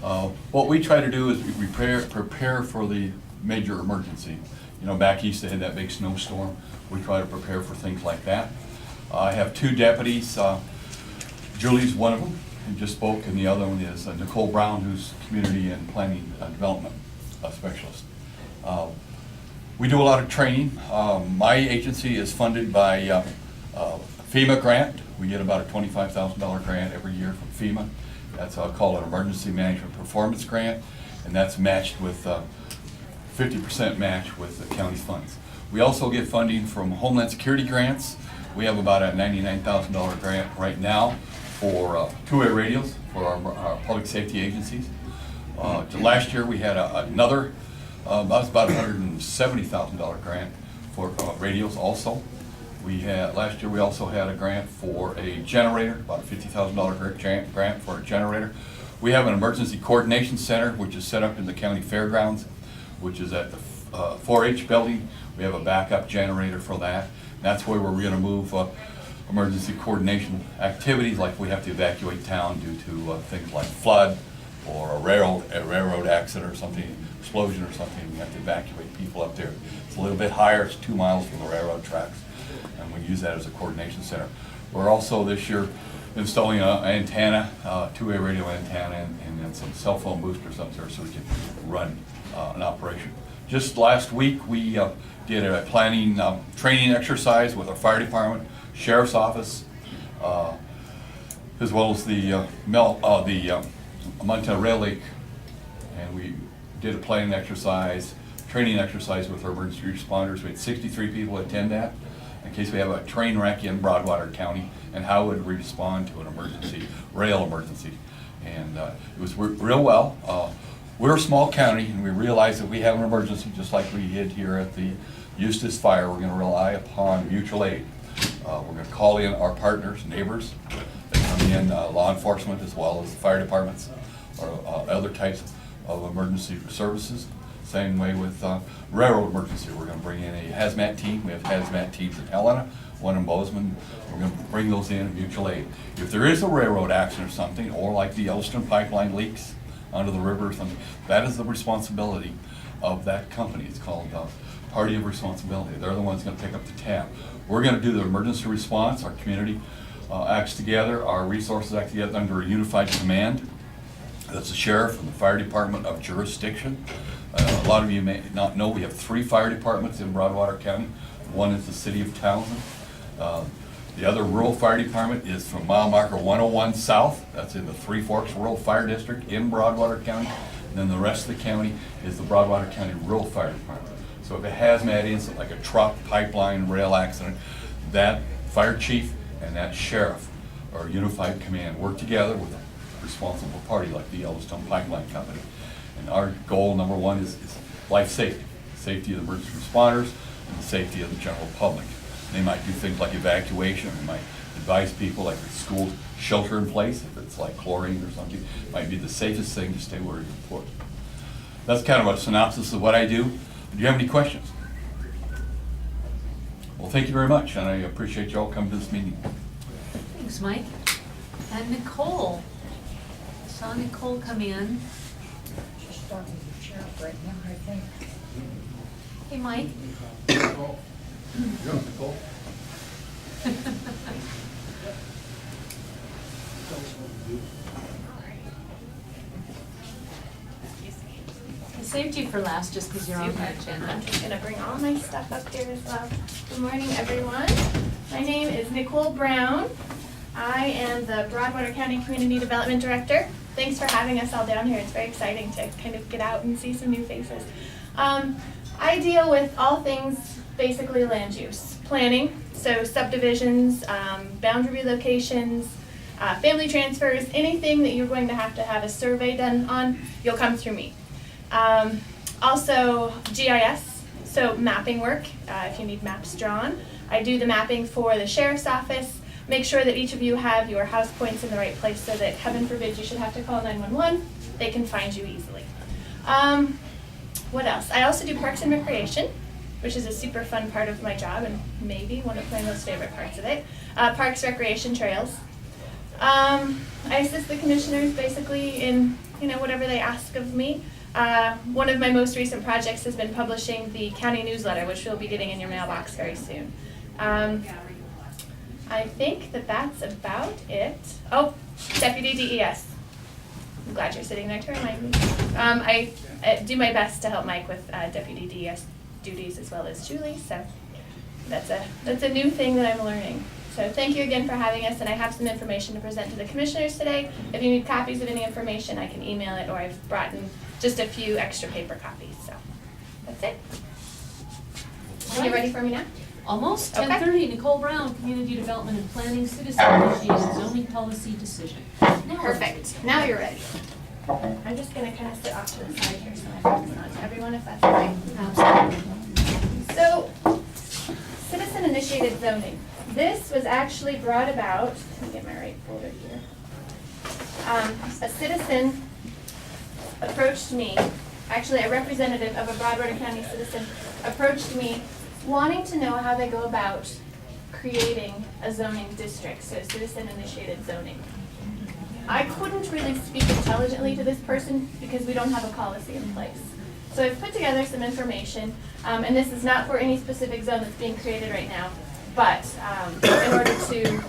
What we try to do is we prepare for the major emergency. You know, back east they had that big snowstorm. We try to prepare for things like that. I have 2 deputies. Julie's one of them, who just spoke, and the other one is Nicole Brown, who's Community and Planning Development Specialist. We do a lot of training. My agency is funded by FEMA grant. We get about a $25,000 grant every year from FEMA. That's called an Emergency Management Performance Grant, and that's matched with 50% match with the county's funds. We also get funding from Homeland Security grants. We have about a $99,000 grant right now for two-way radios for our public safety agencies. Last year we had another, that was about a $170,000 grant for radios also. Last year we also had a grant for a generator, about a $50,000 grant for a generator. We have an emergency coordination center which is set up in the county fairgrounds, which is at the 4-H building. We have a backup generator for that. That's where we're going to move emergency coordination activities, like we have to evacuate town due to things like flood or a railroad accident or something, explosion or something. We have to evacuate people up there. It's a little bit higher. It's 2 miles from the railroad tracks, and we use that as a coordination center. We're also this year installing an antenna, two-way radio antenna, and then some cell phone boosters up there so we can run an operation. Just last week we did a planning training exercise with our fire department, sheriff's office, as well as the Montana Rail Lake, and we did a planning exercise, training exercise with our emergency responders. We had 63 people attend that in case we have a train wreck in Broadwater County and how would we respond to an emergency, rail emergency. And it was real well. We're a small county, and we realize that we have an emergency just like we did here at the Eustis Fire. We're going to rely upon mutual aid. We're going to call in our partners, neighbors that come in, law enforcement as well as the fire departments or other types of emergency services. Same way with railroad emergency. We're going to bring in a hazmat team. We have hazmat teams in Helena, one in Bozeman. We're going to bring those in mutual aid. If there is a railroad accident or something, or like the Yellowstone pipeline leaks onto the river or something, that is the responsibility of that company. It's called Party of Responsibility. They're the ones going to pick up the tab. We're going to do the emergency response. Our community acts together. Our resources act together under a unified command. That's the sheriff and the fire department of jurisdiction. A lot of you may not know we have 3 fire departments in Broadwater County. One is the city of Townsend. The other rural fire department is from mile marker 101 south. That's in the Three Forks Rural Fire District in Broadwater County. And then the rest of the county is the Broadwater County Rural Fire Department. So if a hazmat incident like a truck, pipeline, rail accident, that fire chief and that sheriff or unified command work together with a responsible party like the Yellowstone Pipeline Company. And our goal, number one, is life safety. Safety of the emergency responders and the safety of the general public. They might do things like evacuation. They might advise people like the school shelter in place. If it's like chlorine or something, it might be the safest thing to stay where you're put. That's kind of a synopsis of what I do. Do you have any questions? Well, thank you very much, and I appreciate you all coming to this meeting. Thanks, Mike. And Nicole. I saw Nicole come in. She's starting to chair up right now, I think. Hey, Mike. Nicole. I saved you for last just because you're on the agenda. I'm just gonna bring all my stuff up here as well. Good morning, everyone. My name is Nicole Brown. I am the Broadwater County Community Development Director. Thanks for having us all down here. It's very exciting to kind of get out and see some new faces. I deal with all things basically land use planning, so subdivisions, boundary relocations, family transfers, anything that you're going to have a survey done on, you'll come through me. Also GIS, so mapping work, if you need maps drawn. I do the mapping for the sheriff's office, make sure that each of you have your house points in the right place so that, heaven forbid, you should have to call 911, they can find you easily. What else? I also do parks and recreation. which is a super fun part of my job and maybe one of my most favorite parts of it. Parks, recreation, trails. I assist the commissioners basically in, whatever they ask of me. One of my most recent projects has been publishing the county newsletter, which you'll be getting in your mailbox very soon. I think that's about it. Oh, Deputy DES. I'm glad you're sitting there to remind me. I do my best to help Mike with Deputy DES duties as well as Julie, so that's a new thing that I'm learning. So thank you again for having us, and I have some information to present to the commissioners today. If you need copies of any information, I can email it, or I've brought in just a few extra paper copies, so that's it. Are you ready for me now? Almost, Okay. 10:30, Nicole Brown, Community Development and Planning, Citizen Initiated Zoning Policy Decision. Perfect, now you're ready. I'm just gonna kind of sit off to the side here so I focus on everyone, if that's all right. Absolutely. So, citizen initiated zoning. This was actually brought about, let me get my right folder here. A citizen approached me, actually a representative of a Broadwater County citizen approached me wanting to know how they go about creating a zoning district, so citizen initiated zoning. I couldn't really speak intelligently to this person because we don't have a policy in place. So I've put together some information, and this is not for any specific zone that's being created right now, but in order to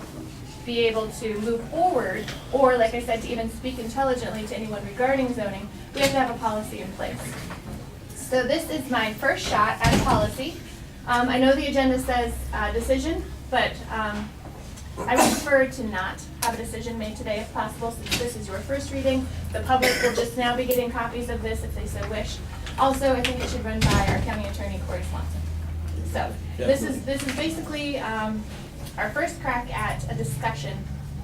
be able to move forward, or like I said, to even speak intelligently to anyone regarding zoning, we have to have a policy in place. So this is my first shot at policy. I know the agenda says decision, but I would prefer to not have a decision made today if possible, since this is your first reading. The public will just now be getting copies of this if they so wish. Also, I think it should run by our county attorney, Corey Swanson. So this is basically our first crack at a discussion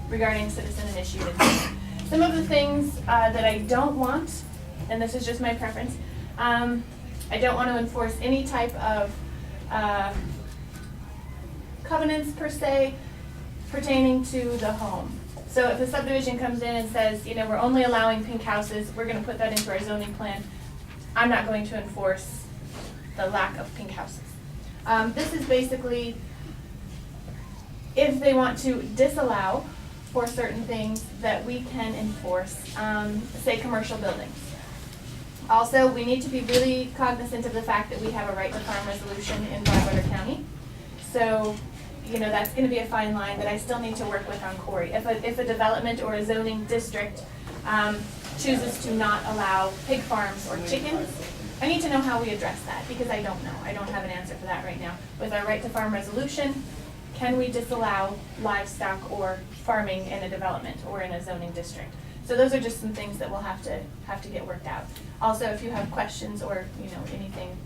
regarding citizen initiated zoning. Some of the things that I don't want, and this is just my preference, I don't want to enforce any type of covenants per se pertaining to the home. So if a subdivision comes in and says, we're only allowing pink houses, we're going to put that into our zoning plan, I'm not going to enforce the lack of pink houses. This is basically if they want to disallow for certain things that we can enforce, say commercial buildings. Also, we need to be really cognizant of the fact that we have a right to farm resolution in Broadwater County. So, that's going to be a fine line that I still need to work with on Corey. If a development or a zoning district chooses to not allow pig farms or chickens, I need to know how we address that, because I don't know. I don't have an answer for that right now. With our right to farm resolution, can we disallow livestock or farming in a development or in a zoning district? So those are just some things that we'll have to get worked out. Also, if you have questions or anything,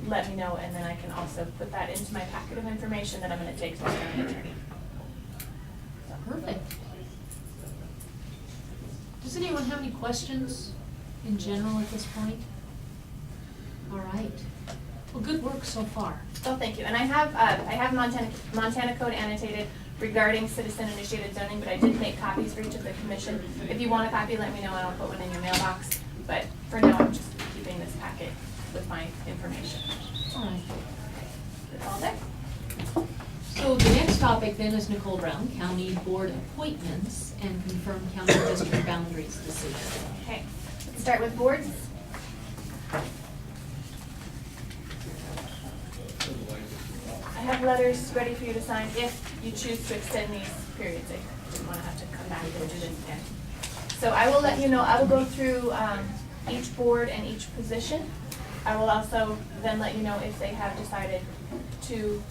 let me know, and then I can also put that into my packet of information that I'm going to take to the county attorney. Perfect. Does anyone have any questions in general at this point? All right. Well, good work so far. Oh, thank you. And I have Montana code annotated regarding citizen-initiated zoning, but I did make copies for each of the commission. If you want a copy, let me know, and I'll put one in your mailbox. But for now, I'm just keeping this packet with my information. All right. That's all there. So the next topic then is Nicole Brown, County Board Appointments and Confirm County District Boundaries Decision. Okay, let's start with boards. I have letters ready for you to sign if you choose to extend these periods. I didn't want to have to come back and do this again. So I will let you know, I will go through each board and each position. I will also then let you know if they have decided to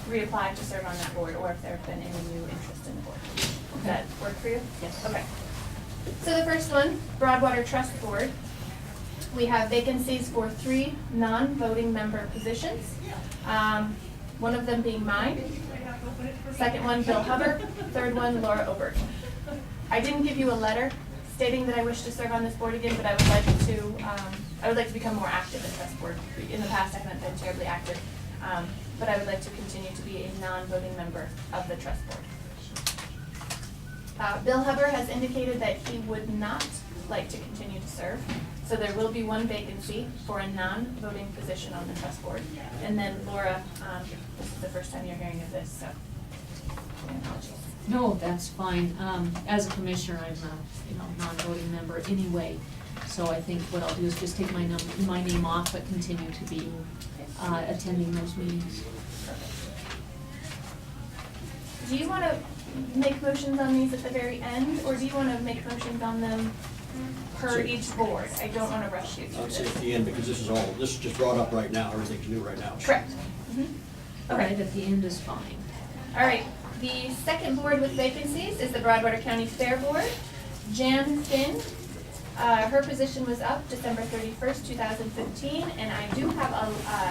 reapply to serve on that board, or if there have been any new interest in the board. Does that work for you? Yes. Okay. So the first one, Broadwater Trust Board. We have vacancies for 3 non-voting member positions. One of them being mine. Second one, Bill Hubbard. Third one, Laura Obert. I didn't give you a letter stating that I wish to serve on this board again, but I would like to become more active in Trust Board. In the past, I haven't been terribly active, but I would like to continue to be a non-voting member of the Trust Board. Bill Huber has indicated that he would not like to continue to serve. So there will be one vacancy for a non-voting position on the trust board. And then Laura, this is the first time you're hearing of this, so my apologies. No, that's fine. As a commissioner, I'm a, non-voting member anyway. So I think what I'll do is just take my name off, but continue to be, attending those meetings. Do you want to make motions on these at the very end, or do you want to make motions on them per each board? I don't want to rush you through I'd say this. at the end, because this is just brought up right now, everything's new right now. Correct. All right, at the end is fine. All right, the second board with vacancies is the Broadwater County Fair Board. Jan Finn, her position was up December 31st, 2015, and I do have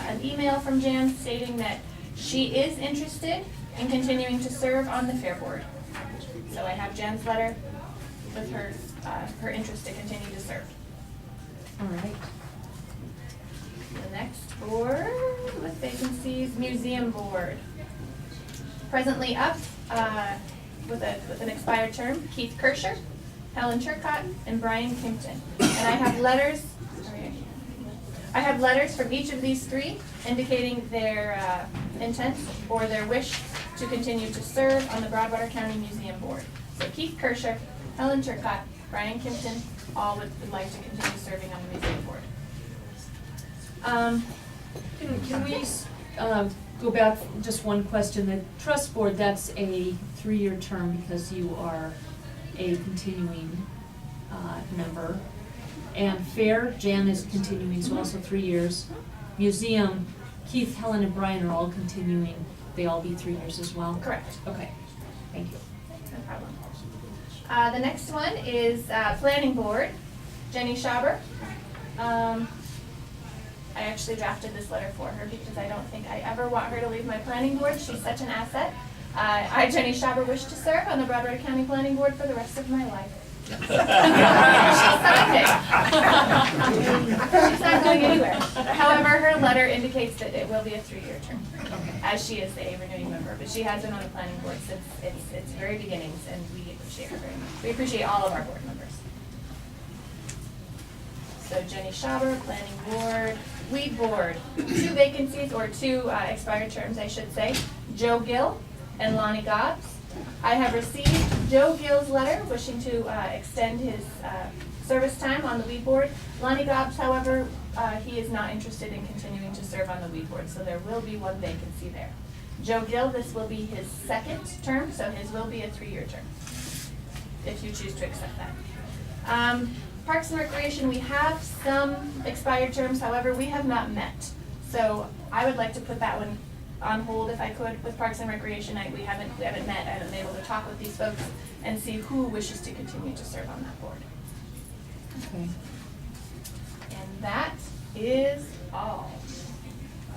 an email from Jan stating that she is interested in continuing to serve on the Fair Board. So I have Jan's letter with her interest to continue to serve. All right. The next board with vacancies, Museum Board. Presently up with an expired term, Keith Kirscher, Helen Turcott, and Brian Kimpton. And I have letters from each of these three indicating their intent or their wish to continue to serve on the Broadwater County Museum Board. So Keith Kirscher, Helen Turcott, Brian Kimpton, all would like to continue serving on the museum board. Can we go back, just one question, the trust board, that's a 3-year term because you are a continuing member. And Fair, Jan is continuing, so also 3 years. Museum, Keith, Helen, and Brian are all continuing, they all be 3 years as well? Correct. Okay, thank you. No problem. The next one is Planning Board, Jenny Schaber. I actually drafted this letter for her because I don't think I ever want her to leave my planning board. She's such an asset. I, Jenny Schaber, wish to serve on the Broadwater County Planning Board for the rest of my life. She signed it. She's not going anywhere. However, her letter indicates that it will be a 3-year term, as she is a renewing member. But she has been on the planning board since its very beginnings, and we appreciate her very much. We appreciate all of our board members. So Jenny Schaber, Planning Board. Weed Board, 2 vacancies, or 2 expired terms, I should say. Joe Gill and Lonnie Gobbs. I have received Joe Gill's letter wishing to extend his service time on the Weed Board. Lonnie Gobbs, however, he is not interested in continuing to serve on the Weed Board, so there will be 1 vacancy there. Joe Gill, this will be his 2nd term, so his will be a 3-year term, if you choose to accept that. Parks and Recreation, we have some expired terms, however, we have not met. So I would like to put that one on hold if I could with Parks and Recreation. We haven't met. I haven't been able to talk with these folks and see who wishes to continue to serve on that board. Okay. And that is all.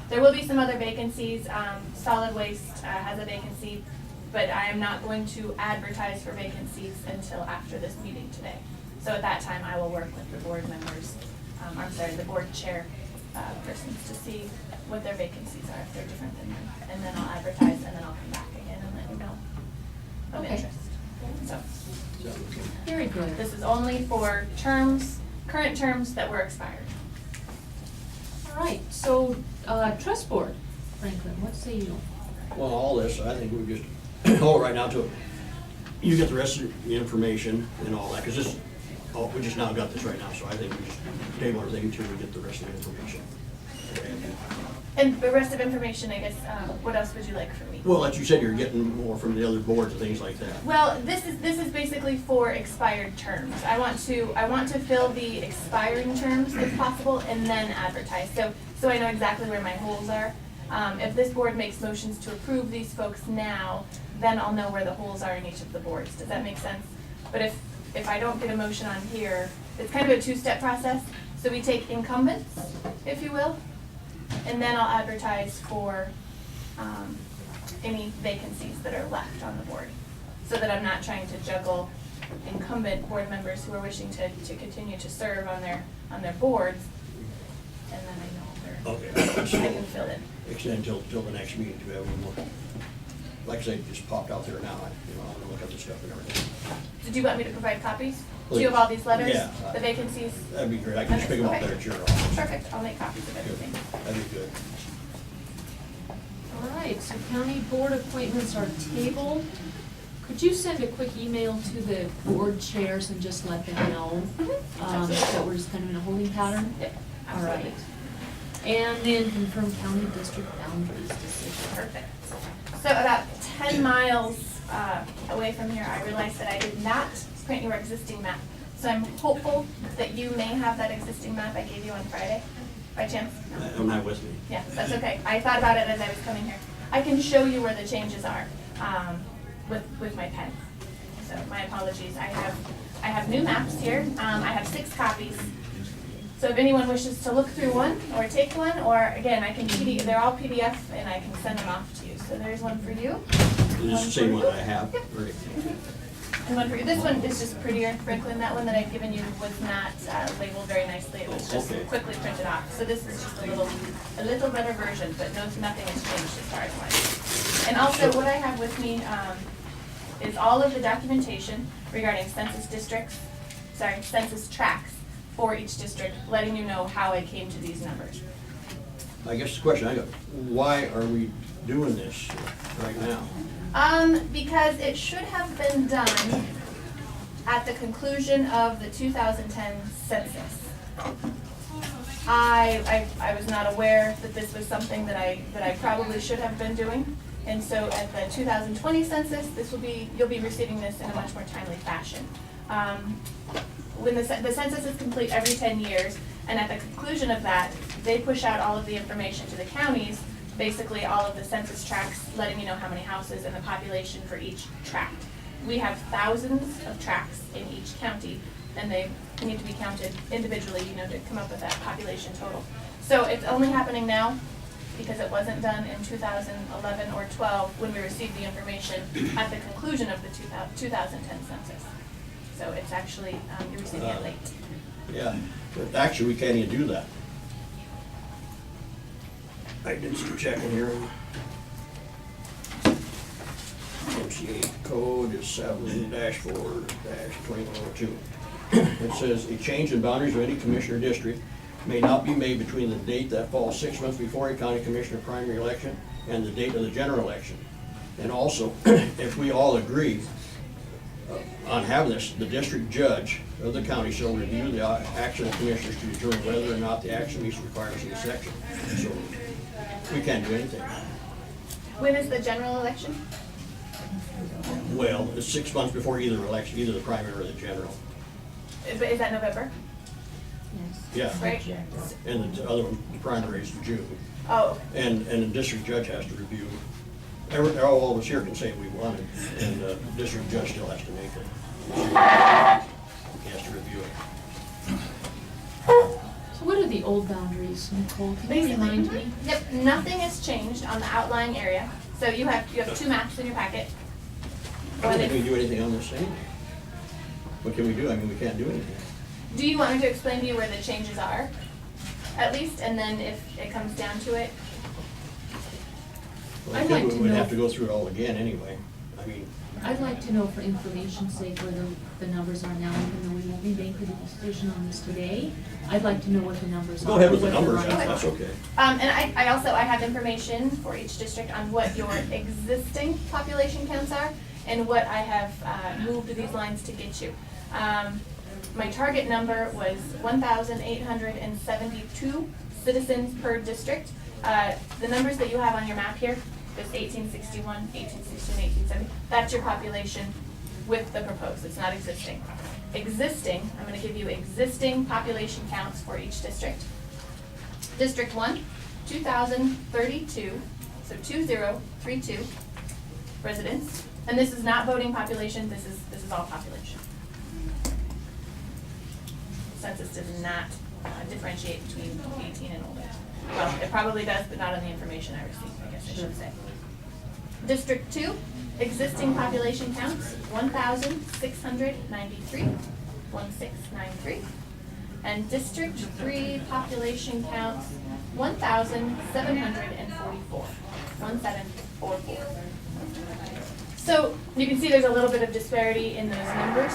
There will be some other vacancies. Solid Waste has a vacancy, but I am not going to advertise for vacancies until after this meeting today. So at that time, I will work with the board members, the board chair persons to see what their vacancies are, if they're different than mine. And then I'll advertise, and then I'll come back again and let you know of Okay. interest. So Very good. this is only for terms, current terms that were expired. All right, so, trust board, Franklin, what say you? Well, all this, I think we just hold it right now to it. You get the rest of the information and all that, because this, we just now got this right now, so I think we just table everything until we get the rest of the information. And the rest of information, I guess, what else would you like from me? Well, like you said, you're getting more from the other boards and things like that. Well, this is basically for expired terms. I want to fill the expiring terms if possible, and then advertise. So I know exactly where my holes are. If this board makes motions to approve these folks now, then I'll know where the holes are in each of the boards. Does that make sense? But if I don't get a motion on here, it's kind of a 2-step process. So we take incumbents, if you will, and then I'll advertise for any vacancies that are left on the board, so that I'm not trying to juggle incumbent board members who are wishing to continue to serve on their boards, and then I know where Okay. I can fill in. Extend till the next meeting to have one more. like I say, it just popped out there now, I'm gonna look at the stuff and everything. Did you want me to provide copies? Do Please. you have all these letters? Yeah. The vacancies? That'd be great, I can just pick them up Okay. there at your office. Perfect, I'll make copies of everything. That'd be good. All right, so county board appointments are tabled. Could you send a quick email to the board chairs and just let them know that we're just kind of in a holding pattern? Yep, All right. And then confirm county district boundaries decision. Perfect. So about 10 miles away from here, I realized that I did not print your existing map. So I'm hopeful that you may have that existing map I gave you on Friday, by chance? I'm not with me. Yeah, that's okay. I thought about it as I was coming here. I can show you where the changes are with my pen. So my apologies. I have new maps here. I have 6 copies. So if anyone wishes to look through one or take one, or again, I can they're all PDF and I can send them off to you. So there's one for you. This is the same one I have. Great. And one for you. This one is just prettier, Franklin. That one that I've given you was not labeled very nicely. It was just Okay. quickly printed off. So this is just a little better version, but nothing has changed as far as mine. And also what I have with me is all of the documentation regarding census tracts for each district, letting you know how I came to these numbers. I guess the question I got, why are we doing this right now? Because it should have been done at the conclusion of the 2010 census. I was not aware that this was something that I probably should have been doing. And so at the 2020 census, you'll be receiving this in a much more timely fashion. When the census is complete every 10 years, and at the conclusion of that, they push out all of the information to the counties, basically all of the census tracts, letting you know how many houses and the population for each tract. We have thousands of tracts in each county, and they need to be counted individually, to come up with that population total. So it's only happening now because it wasn't done in 2011 or 12 when we received the information at the conclusion of the 2010 census. So it's actually, you're receiving it late. Yeah, but actually, we can't even do that. I did some checking here. MCA code is 7-4-2102. It says, a change in boundaries of any commissioner district may not be made between the date that falls 6 months before a county commissioner primary election and the date of the general election. And also, if we all agree on having this, the district judge of the county shall review the action of commissioners to determine whether or not the action meets the requirements of the section. So we can't do anything. When is the general election? Well, it's 6 months before either election, either the primary or the general. Is that November? Yeah. Right? And the other one, the primary is in June. Oh, And the district judge has to review. All of us here can say we want it, and the district judge still has to make it. He has to review it. So what are the old boundaries, Nicole? Can you remind me? Yep, nothing has changed on the outlying area. So you have 2 maps in your packet. I don't think we can do anything on this thing. What can we do? I mean, we can't do anything. Do you want me to explain to you where the changes are, at least, and then if it comes down to it? Well, I I'd think like we to would know- have to go through it all again anyway. I mean, I'd like to know for information's sake where the numbers are now, even though we won't be making a decision on this today. I'd like to know what the numbers are. go ahead with the what they're numbers, running. that's okay. And I also have information for each district on what your existing population counts are and what I have moved these lines to get you. My target number was 1,872 citizens per district. The numbers that you have on your map here, this 1861, 1870, that's your population with the proposed, it's not existing. Existing, I'm gonna give you existing population counts for each district. District 1, 2,032, so 2032 residents. And this is not voting population, this is all population. Census does not differentiate between 18 and older. Well, it probably does, but not on the information I received, I guess I should say. District 2, existing population counts, 1,693, 1693. And District 3 population counts, 1,744, 1744. So you can see there's a little bit of disparity in those numbers.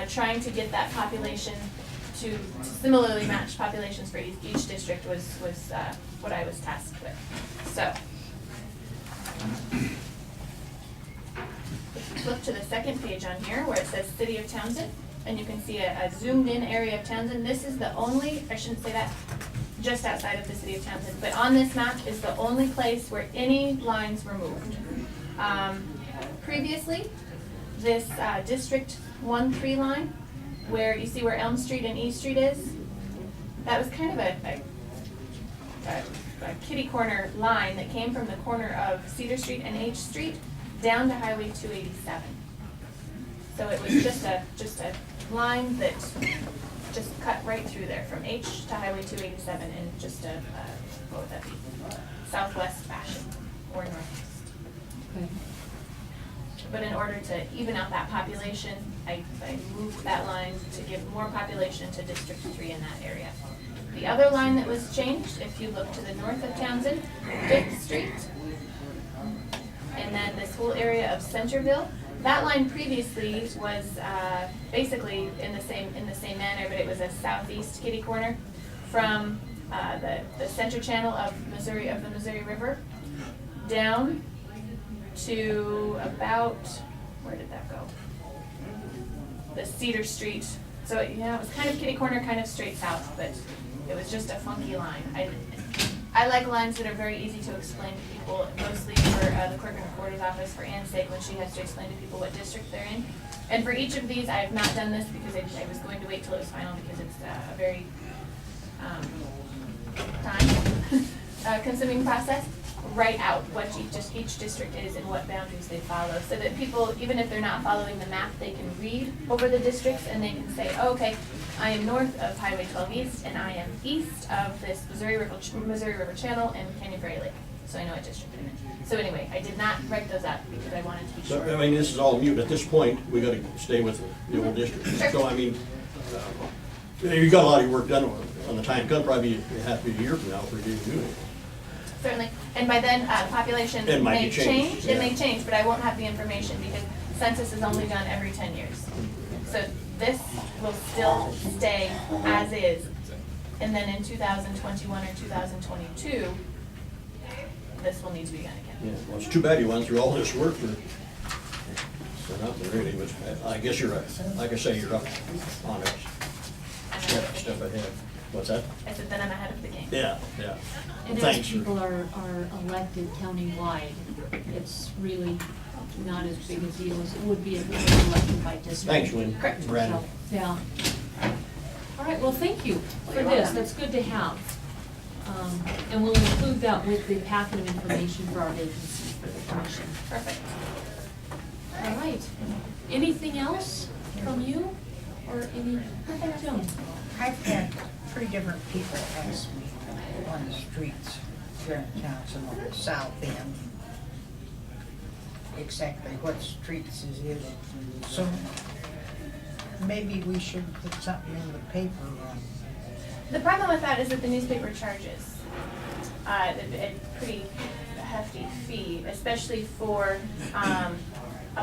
Trying to get that population to similarly match populations for each district was what I was tasked with. So, if you flip to the second page on here where it says City of Townsend, and you can see a zoomed in area of Townsend. This is the only, I shouldn't say that, just outside of the City of Townsend, but on this map is the only place where any lines were moved. Previously, this District 1-3 line, where you see where Elm Street and E Street is, that was kind of a kitty corner line that came from the corner of Cedar Street and H Street down to Highway 287. So it was just a line that just cut right through there from H to Highway 287 in just a, what would that be, southwest fashion or northwest. Okay. But in order to even out that population, I moved that line to give more population to District 3 in that area. The other line that was changed, if you look to the north of Townsend, 5th Street, and then this whole area of Centerville, that line previously was basically in the same manner, but it was a southeast kitty corner from the center channel of the Missouri River down to about, where did that go? The Cedar Street. So yeah, it was kind of kitty corner, kind of straight south, but it was just a funky line. I like lines that are very easy to explain to people, mostly for the clerk and recorder's office, for Ann's sake, when she has to explain to people what district they're in. And for each of these, I have not done this because I was going to wait till it was final because it's a very time consuming process. Write out what each district is and what boundaries they follow, so that people, even if they're not following the map, they can read over the districts and they can say, oh, okay, I am north of Highway 12 East and I am east of this Missouri River Channel and Canyon Ferry Lake, so I know what district I'm in. So anyway, I did not write those up because I wanted to be sure. So, I mean, this is all mute. At this point, we gotta stay with the old district. Sure. So, I mean, you got a lot of your work done on the time. It'll probably have to be a year from now for you to do it. Certainly, and by then, population It might may be changed, change, it may yeah. change, but I won't have the information because census is only done every 10 years. So this will still stay as is, and then in 2021 or 2022, this will need to be done again. Yeah, well, it's too bad you went through all this work for nothing really, but I guess you're, like I say, you're up on it. Step ahead. What's that? I said then I'm ahead of the game. Yeah, yeah. And as Thanks. people are elected countywide, it's really not as big a deal as it would be if we were elected by district. Thanks, Lynn. Correct. Brandon. So, yeah. All right, well, thank you for this, that's good to have. And we'll include that with the packet of information for our vacancies for the commission. Perfect. All right, anything else from you, or any, Joan? I've had 3 different people ask me on the streets here in Townsend on the south end exactly what streets is it. So maybe we should put something in the paper on. The problem with that is that the newspaper charges a pretty hefty fee, especially for a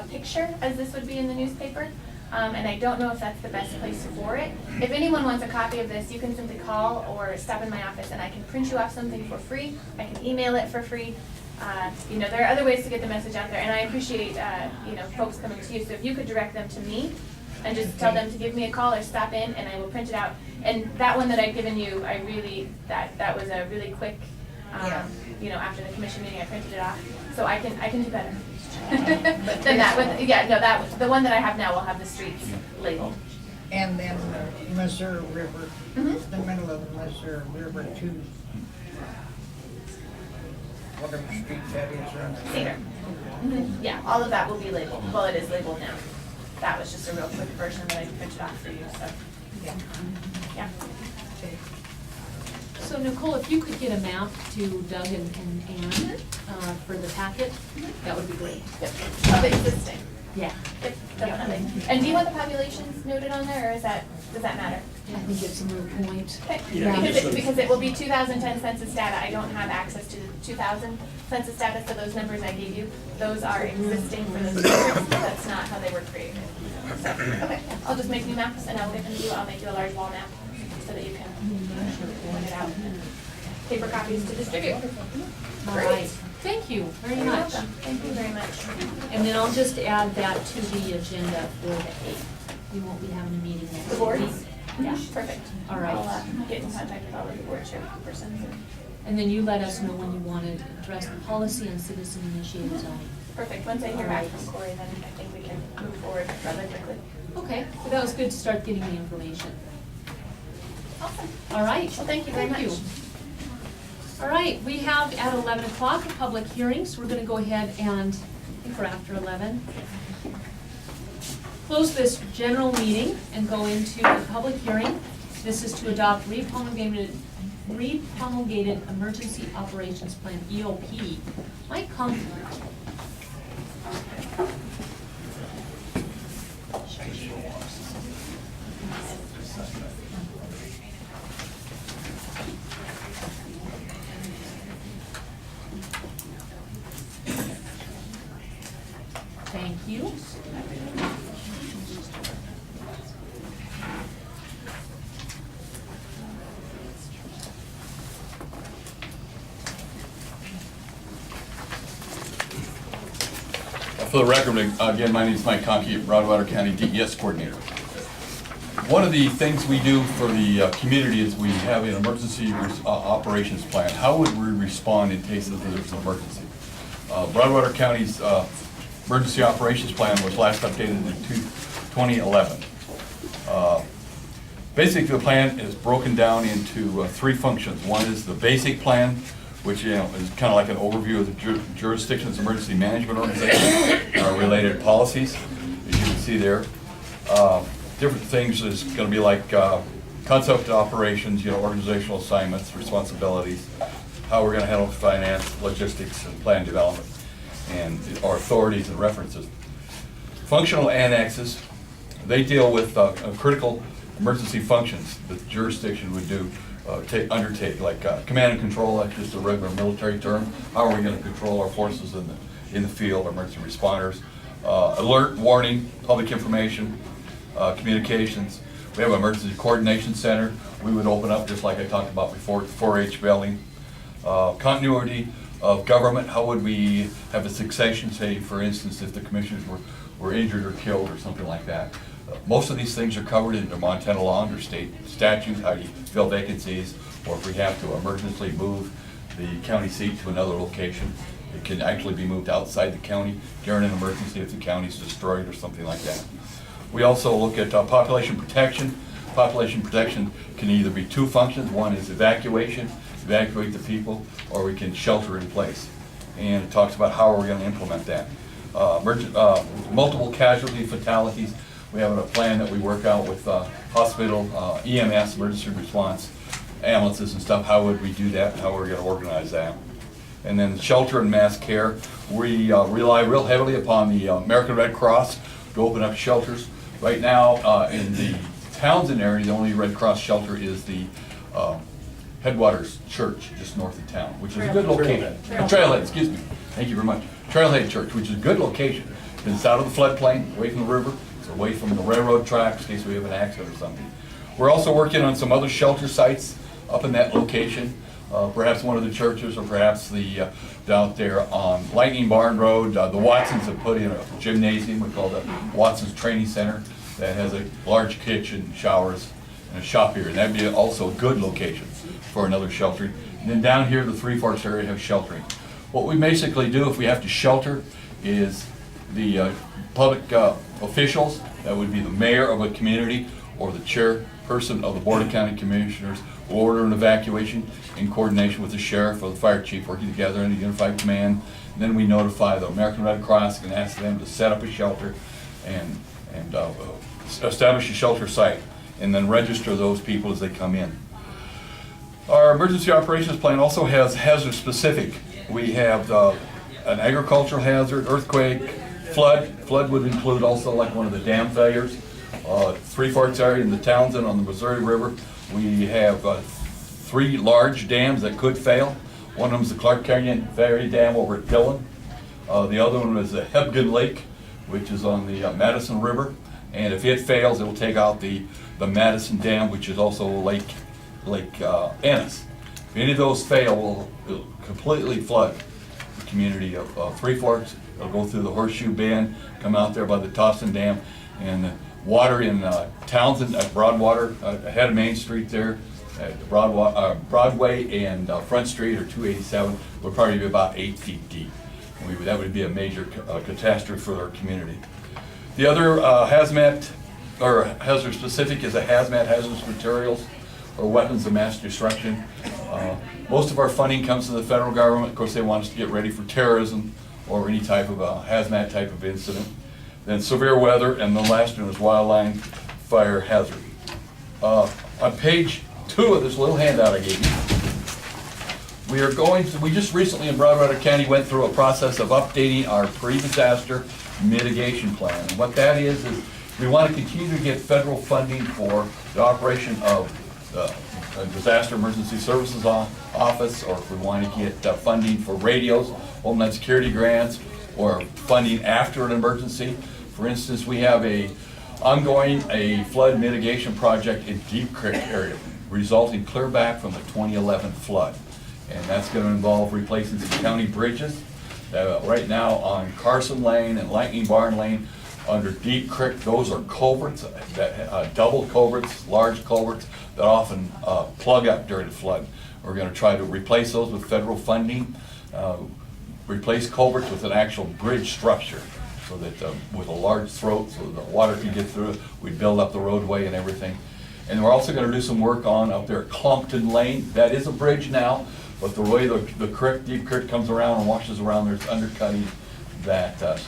picture, as this would be in the newspaper. And I don't know if that's the best place for it. If anyone wants a copy of this, you can simply call or stop in my office and I can print you off something for free. I can email it for free. You know, there are other ways to get the message out there, and I appreciate, you know, folks coming to you. So if you could direct them to me and just tell them to give me a call or stop in and I will print it out. And that one that I've given you, I really, that was a really quick, you know, after the commission meeting, I printed it off. So I can do better. Than that, but yeah, no, that, the one that I have now will have the streets labeled. And then the Missouri River, the middle of the Missouri River to whatever street that is around there. Cedar. Yeah, all of that will be labeled. Well, it is labeled now. That was just a real quick version that I printed off for you, so. Yeah. So Nicole, if you could get a map to Doug and Ann for the packet, that would be great. Yep. Of existing. Yeah, Yep, definitely. And do you want the populations noted on there, or does that matter? I think it's a moot point. Okay, Yeah, because it will be 2010 census data. I don't have access to the 2000 census data, so those numbers I gave you, those are existing for those districts. That's not how they were created. So, okay, I'll just make new maps and I'll get them to you. I'll make you a large wall map so that you can point it out. Paper copies to distribute. All right, thank you very You're much. welcome. Thank you very much. And then I'll just add that to the agenda for the 8th. We won't be having a meeting next week. The boards? Yeah. Perfect. All right. I'll get in contact with all of the board chairpersons. And then you let us know when you want to address the policy on citizen initiated zoning. Perfect. Once I hear All back right. from Corey, then I think we can move forward rather quickly. Okay, so that was good to start getting the information. Awesome. All right. Well, thank you very much. All right, we have at 11 o'clock a public hearing, so we're going to go ahead and, I think we're after 11, close this general meeting and go into the public hearing. This is to adopt repromulgated Emergency Operations Plan, EOP. Mike, come. Thank you. For the record, again, my name is Mike Conkey, Broadwater County DES Coordinator. One of the things we do for the community is we have an emergency operations plan. How would we respond in case there's an emergency? Broadwater County's emergency operations plan was last updated in 2011. Basically, the plan is broken down into 3 functions. One is the basic plan, which is kind of like an overview of the jurisdiction's emergency management organization and related policies, as you can see there. Different things is going to be like concept operations, organizational assignments, responsibilities, how we're going to handle finance, logistics, and plan development, and our authorities and references. Functional annexes, they deal with critical emergency functions that the jurisdiction would do. Undertake, like command and control, that's just a regular military term. How are we going to control our forces in the field, emergency responders? Alert, warning, public information, communications. We have an emergency coordination center. We would open up, just like I talked about before, 4-H building. Continuity of government, how would we have a succession, say, for instance, if the commissioners were injured or killed or something like that. Most of these things are covered in the Montana law under state statutes, how you fill vacancies, or if we have to emergently move the county seat to another location. It can actually be moved outside the county during an emergency if the county's destroyed or something like that. We also look at population protection. Population protection can either be 2 functions. One is evacuate the people, or we can shelter in place. And it talks about how are we going to implement that. Multiple casualty fatalities. We have a plan that we work out with hospital, EMS, emergency response, ambulances and stuff. How would we do that? How are we going to organize that? And then shelter and mass care. We rely real heavily upon the American Red Cross to open up shelters. Right now, in the Townsend area, the only Red Cross shelter is the Headwaters Church, just north of town, which is a good location. Trailhead, excuse me. Thank you very much. Trailhead Church, which is a good location. It's out of the floodplain, away from the river. Away from the railroad tracks in case we have an accident or something. We're also working on some other shelter sites up in that location. Perhaps one of the churches, or perhaps the down there on Lightning Barn Road. The Watsons have put in a gymnasium we call the Watsons Training Center that has a large kitchen, showers, and a shop here. And that'd be also a good location for another shelter. And then down here, the Three Forks area have sheltering. What we basically do if we have to shelter is the public officials, that would be the mayor of a community or the chairperson of the Board of County Commissioners, will order an evacuation in coordination with the sheriff or the fire chief working together in a unified command. And then we notify the American Red Cross and ask them to set up a shelter and establish a shelter site and then register those people as they come in. Our emergency operations plan also has hazard specific. We have an agricultural hazard, earthquake, Flood would include also like one of the dam failures. Three Forks area in the Townsend on the Missouri River, we have 3 large dams that could fail. One of them is the Clark Canyon Ferry Dam over at Dillon. The other one is the Hebgen Lake, which is on the Madison River. And if it fails, it will take out the Madison Dam, which is also Lake Ennis. If any of those fail, it'll completely flood the community of Three Forks. It'll go through the Horseshoe Bend, come out there by the Tossin Dam, and the water in Townsend at Broadwater, ahead of Main Street there, at Broadway and Front Street or 287 would probably be about 8 feet deep. That would be a major catastrophe for our community. The other hazmat, or hazard specific, is a hazmat, hazardous materials, or weapons of mass destruction. Most of our funding comes from the federal government. Of course, they want us to get ready for terrorism or any type of hazmat type of incident. Then severe weather, and the last one is wildland fire hazard. On page 2 of this little handout I gave you, we just recently in Broadwater County went through a process of updating our pre-disaster mitigation plan. And what that is we want to continue to get federal funding for the operation of the Disaster Emergency Services Office, or if we want to get funding for radios, Homeland Security grants, or funding after an emergency. For instance, we have a flood mitigation project in Deep Creek area, resulting clear back from the 2011 flood. And that's going to involve replacing some county bridges. Right now on Carson Lane and Lightning Barn Lane under Deep Creek, those are culverts, double culverts, large culverts that often plug up during the flood. We're going to try to replace those with federal funding, replace culverts with an actual bridge structure, so that with a large throat, so the water can get through it. We build up the roadway and everything. And we're also going to do some work on up there at Clompton Lane. That is a bridge now, but the way the creek, Deep Creek, comes around and washes around, there's undercutting that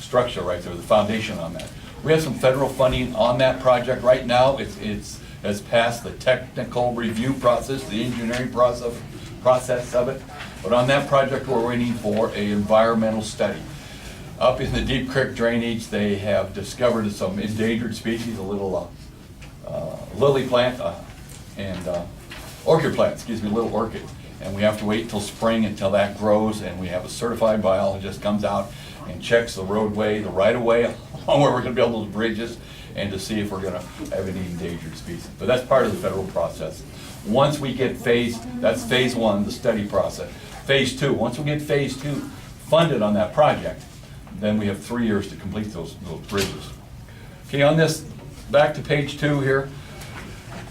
structure right there, the foundation on that. We have some federal funding on that project right now. It's has passed the technical review process, the engineering process of it. But on that project, we're waiting for an environmental study. Up in the Deep Creek drainage, they have discovered some endangered species, a little lily plant and orchid plant, excuse me, little orchid. And we have to wait until spring until that grows, and we have a certified biologist comes out and checks the roadway, the right-of-way on where we're going to build those bridges, and to see if we're going to have any endangered species. But that's part of the federal process. Once we get that's phase 1, the study process. Phase 2, once we get phase 2 funded on that project, then we have 3 years to complete those bridges. Okay, on this, back to page 2 here.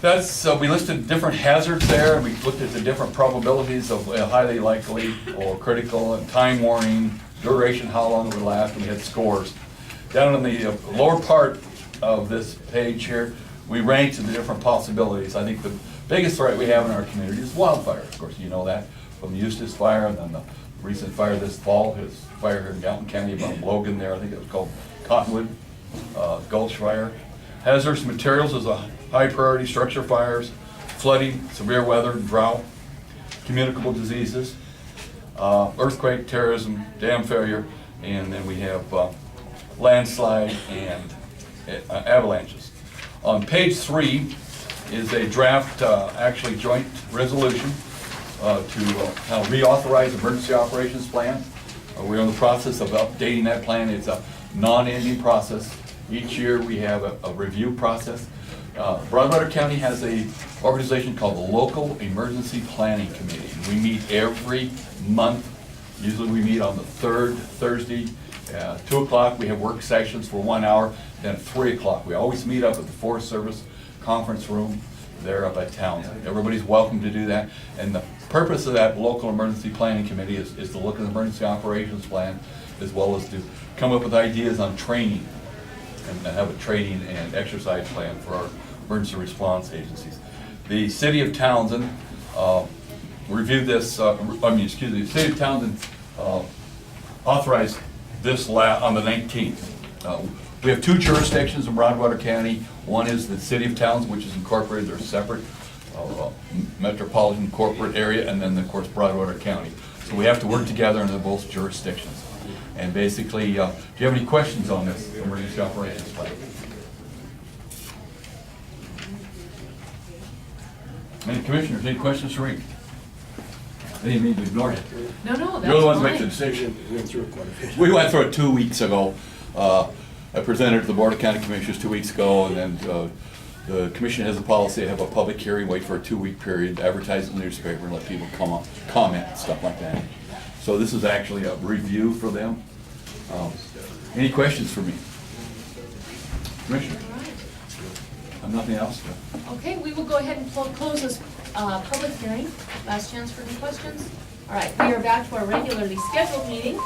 That's, we listed different hazards there, and we looked at the different probabilities of highly likely or critical and time warning, duration, how long it would last, and we had scores. Down in the lower part of this page here, we ranked the different possibilities. I think the biggest threat we have in our community is wildfire. Of course, you know that from the Eustis fire, and then the recent fire this fall, his fire here in Gallatin County above Logan there, I think it was called Cottonwood Gulch Fire. Hazardous materials is a high priority, structure fires, flooding, severe weather, drought, communicable diseases, earthquake, terrorism, dam failure, and then we have landslide and avalanches. On page 3 is a draft, actually joint resolution to kind of reauthorize emergency operations plan. We're in the process of updating that plan. It's a non-ending process. Each year we have a review process. Broadwater County has an organization called the Local Emergency Planning Committee. We meet every month. Usually we meet on the 3rd Thursday. 2 o'clock we have work sessions for 1 hour. Then at 3 o'clock we always meet up at the Forest Service conference room there up at Townsend. Everybody's welcome to do that. And the purpose of that Local Emergency Planning Committee is to look at the emergency operations plan, as well as to come up with ideas on training and have a training and exercise plan for our emergency response agencies. The City of Townsend reviewed this, the City of Townsend authorized this on the 19th. We have 2 jurisdictions in Broadwater County. One is the City of Townsend, which is incorporated, they're separate metropolitan corporate area, and then of course Broadwater County. So we have to work together in both jurisdictions. And basically, do you have any questions on this emergency operations plan? Any commissioners, any questions for me? I didn't mean to ignore it. No, no, that's You're the ones fine. making the decision. We went through it quite a bit. We went through it 2 weeks ago. I presented to the Board of County Commissioners 2 weeks ago, and then the commission has a policy to have a public hearing, wait for a 2-week period, advertise in the newspaper, and let people come up, comment, and stuff like that. So this is actually a review for them. Any questions for me? Commissioner? Nothing else? Okay, we will go ahead and close this public hearing. Last chance for any questions? All right, we are back to our regularly scheduled meeting.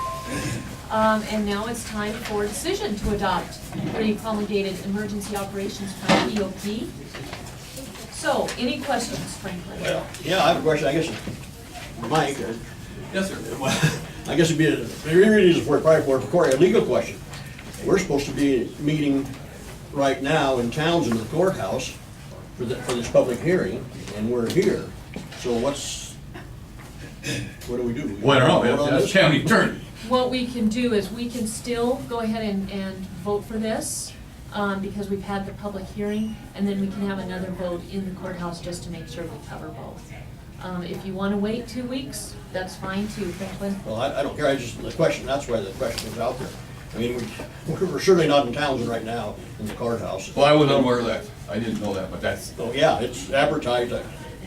And now it's time for a decision to adopt the promulgated Emergency Operations Plan, EOP. So, any questions, Franklin? Well, yeah, I have a question, I guess, Mike. Yes, sir. I guess it'd be, probably for Corey, a legal question. We're supposed to be meeting right now in Townsend, the courthouse, for this public hearing, and we're here. So what do we do? Well, I don't know, that's county attorney. What we can do is we can still go ahead and vote for this, because we've had the public hearing, and then we can have another vote in the courthouse just to make sure we cover both. If you want to wait 2 weeks, that's fine too, Franklin. Well, I don't care, the question, that's why the question was out there. I mean, we're certainly not in Townsend right now, in the courthouse. Well, I wasn't aware of that. I didn't know that, but that's, Oh, yeah, it's advertised.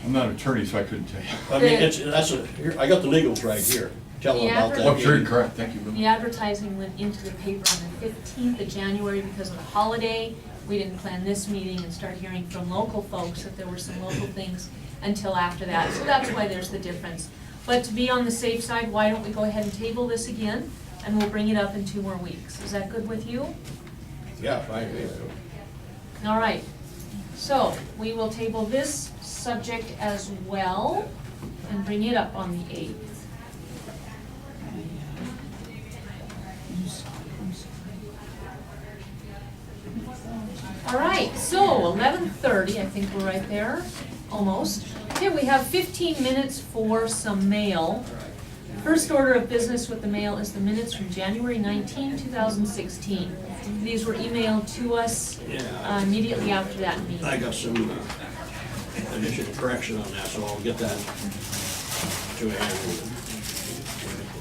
I'm not an attorney, so I couldn't tell you. I mean, here, I got the legals right here. Tell them about that. Oh, sure, correct, thank you. The advertising went into the paper on the 15th of January because of the holiday. We didn't plan this meeting and start hearing from local folks that there were some local things until after that. So that's why there's the difference. But to be on the safe side, why don't we go ahead and table this again? And we'll bring it up in 2 more weeks. Is that good with you? Yeah, fine. All right. So we will table this subject as well and bring it up on the 8th. All right, so 11:30, I think we're right there, almost. Okay, we have 15 minutes for some mail. First order of business with the mail is the minutes from January 19, 2016. These were emailed to us immediately after that meeting. I got some additional correction on that, so I'll get that to Andrew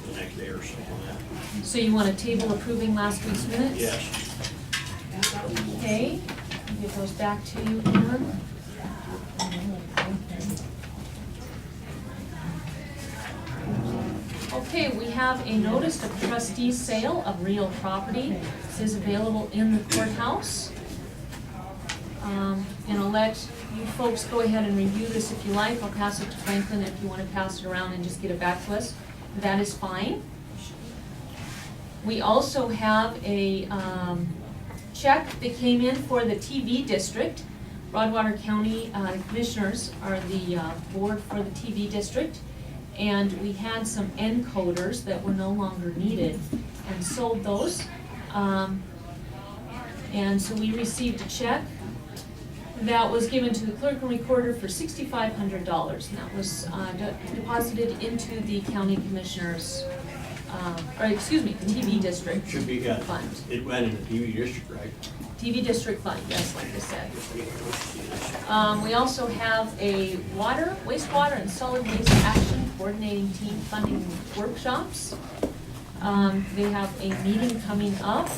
the next day or so on that. So you want to table approving last week's minutes? Yes. Okay, I'll give those back to you, Ann. Okay, we have a notice of trustee sale of real property. This is available in the courthouse. And I'll let you folks go ahead and review this if you like. I'll pass it to Franklin if you want to pass it around and just get it back to us. That is fine. We also have a check that came in for the TV district. Broadwater County Commissioners are the board for the TV district. And we had some encoders that were no longer needed and sold those. And so we received a check that was given to the clerk and recorder for $6,500. And that was deposited into the county commissioners, or excuse me, the TV district Should be, yeah, fund. it went in the TV district, right? TV district fund, yes, like I said. We also have a wastewater and solid waste action coordinating team funding workshops. They have a meeting coming up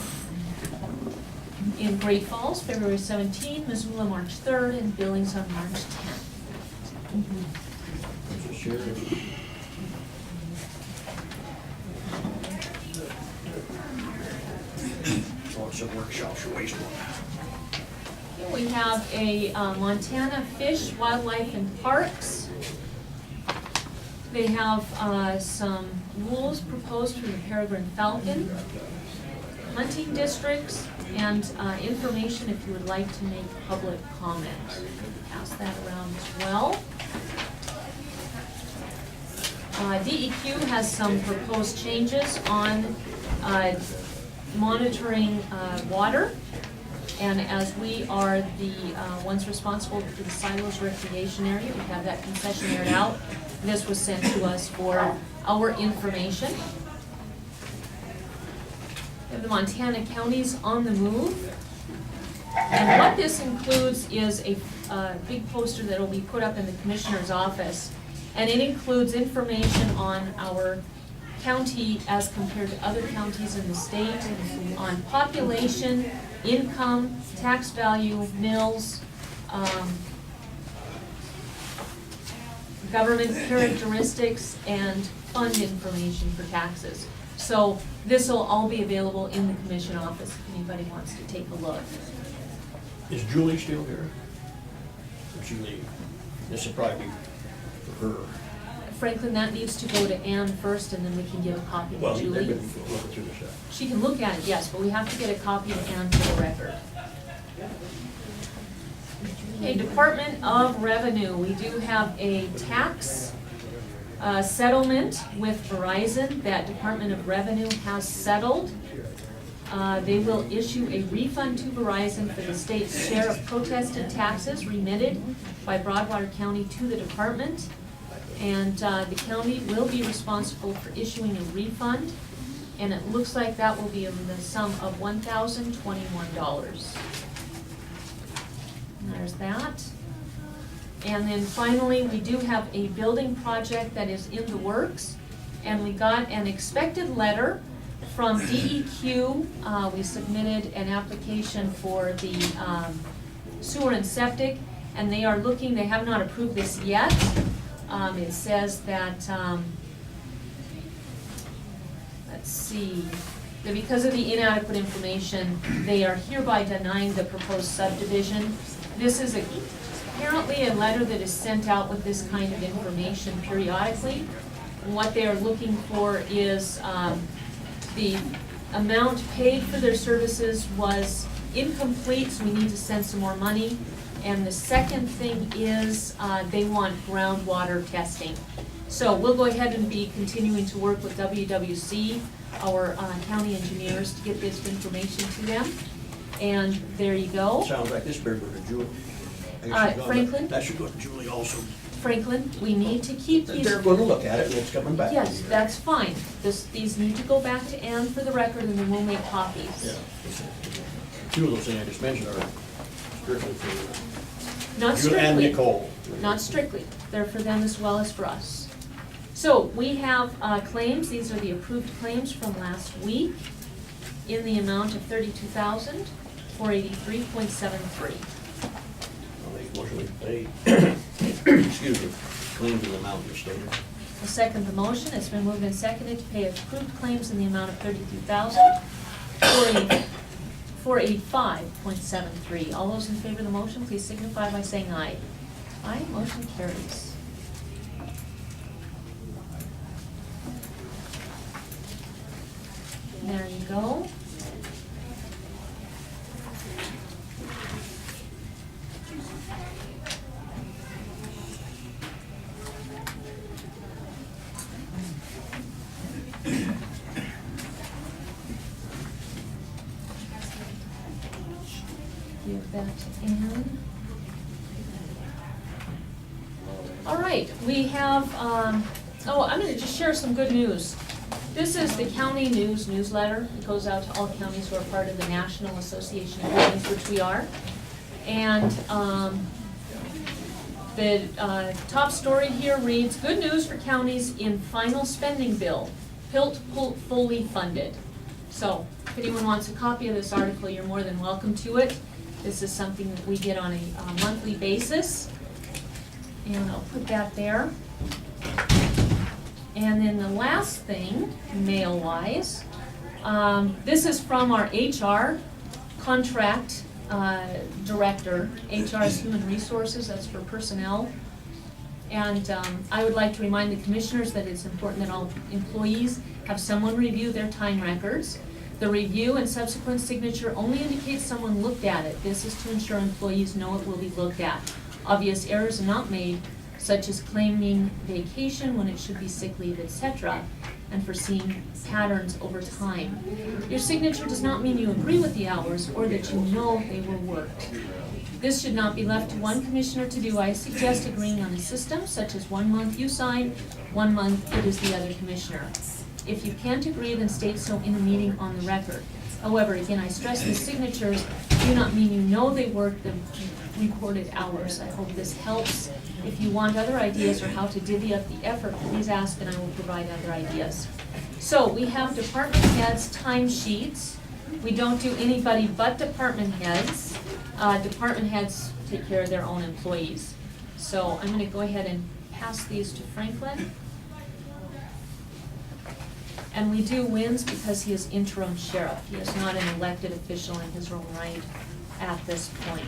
in Great Falls, February 17th, Missoula, March 3rd, and Billings on March 10th. Lots of workshops for wastewater. We have a Montana Fish, Wildlife, and Parks. They have some rules proposed for the peregrine falcon, hunting districts, and information if you would like to make public comment. Pass that around as well. DEQ has some proposed changes on monitoring water. And as we are the ones responsible for the Silos Recreation Area, we have that concessionaire out. This was sent to us for our information. We have the Montana Counties on the Move. And what this includes is a big poster that will be put up in the commissioner's office. And it includes information on our county as compared to other counties in the state, on population, income, tax value, mills, government characteristics, and fund information for taxes. So this will all be available in the commission office if anybody wants to take a look. Is Julie still here? Or she leave? This will probably be for her. Franklin, that needs to go to Ann first, and then we can give a copy to Well, they've Julie. been looking through the stuff. She can look at it, yes, but we have to get a copy to Ann for the record. Okay, Department of Revenue, we do have a tax settlement with Verizon that Department of Revenue has settled. They will issue a refund to Verizon for the state's share of protested taxes remitted by Broadwater County to the department. And the county will be responsible for issuing a refund, and it looks like that will be in the sum of $1,021. And there's that. And then finally, we do have a building project that is in the works, and we got an expected letter from DEQ. We submitted an application for the sewer and septic, and they are looking, they have not approved this yet. It says that, let's see, that because of the inadequate information, they are hereby denying the proposed subdivision. This is apparently a letter that is sent out with this kind of information periodically. And what they are looking for is the amount paid for their services was incomplete, so we need to send some more money. And the second thing is they want groundwater testing. So we'll go ahead and be continuing to work with WWC, our county engineers, to get this information to them. And there you go. Sounds like this better go to Julie. Franklin? That should go to Julie also. Franklin, we need to keep these. They're gonna look at it and it's coming back. Yes, that's fine. These need to go back to Ann for the record, and then we'll make copies. Yeah. Two of those things I just mentioned are strictly for Not Julie and strictly. Nicole. Not strictly. They're for them as well as for us. So we have claims. These are the approved claims from last week in the amount of $32,483.73. I'll make a motion to pay, excuse me, claims in the amount you stated. I'll second the motion. It's been moved and seconded to pay approved claims in the amount of $32,485.73. All those in favor of the motion, please signify by saying aye. Aye, motion carries. There you go. Give that to Ann. All right, we have, I'm gonna just share some good news. This is the county news newsletter. It goes out to all counties who are part of the National Association of Counties, which we are. And the top story here reads, "Good news for counties in final spending bill. PILT fully funded." So if anyone wants a copy of this article, you're more than welcome to it. This is something that we get on a monthly basis. And I'll put that there. And then the last thing, mail-wise, this is from our HR contract director. HR is human resources, that's for personnel. And I would like to remind the commissioners that it's important that all employees have someone review their time records. The review and subsequent signature only indicates someone looked at it. This is to ensure employees know it will be looked at. Obvious errors are not made, such as claiming vacation when it should be sick leave, etc., and foreseeing patterns over time. Your signature does not mean you agree with the hours or that you know they were worked. This should not be left to one commissioner to do. I suggest agreeing on a system, such as 1 month you sign, 1 month it is the other commissioner. If you can't agree, then state so in a meeting on the record. However, again, I stress the signatures do not mean you know they worked the recorded hours. I hope this helps. If you want other ideas or how to divvy up the effort, please ask and I will provide other ideas. So we have department heads' timesheets. We don't do anybody but department heads. Department heads take care of their own employees. So I'm gonna go ahead and pass these to Franklin. And we do wins because he is interim sheriff. He is not an elected official in his own right at this point.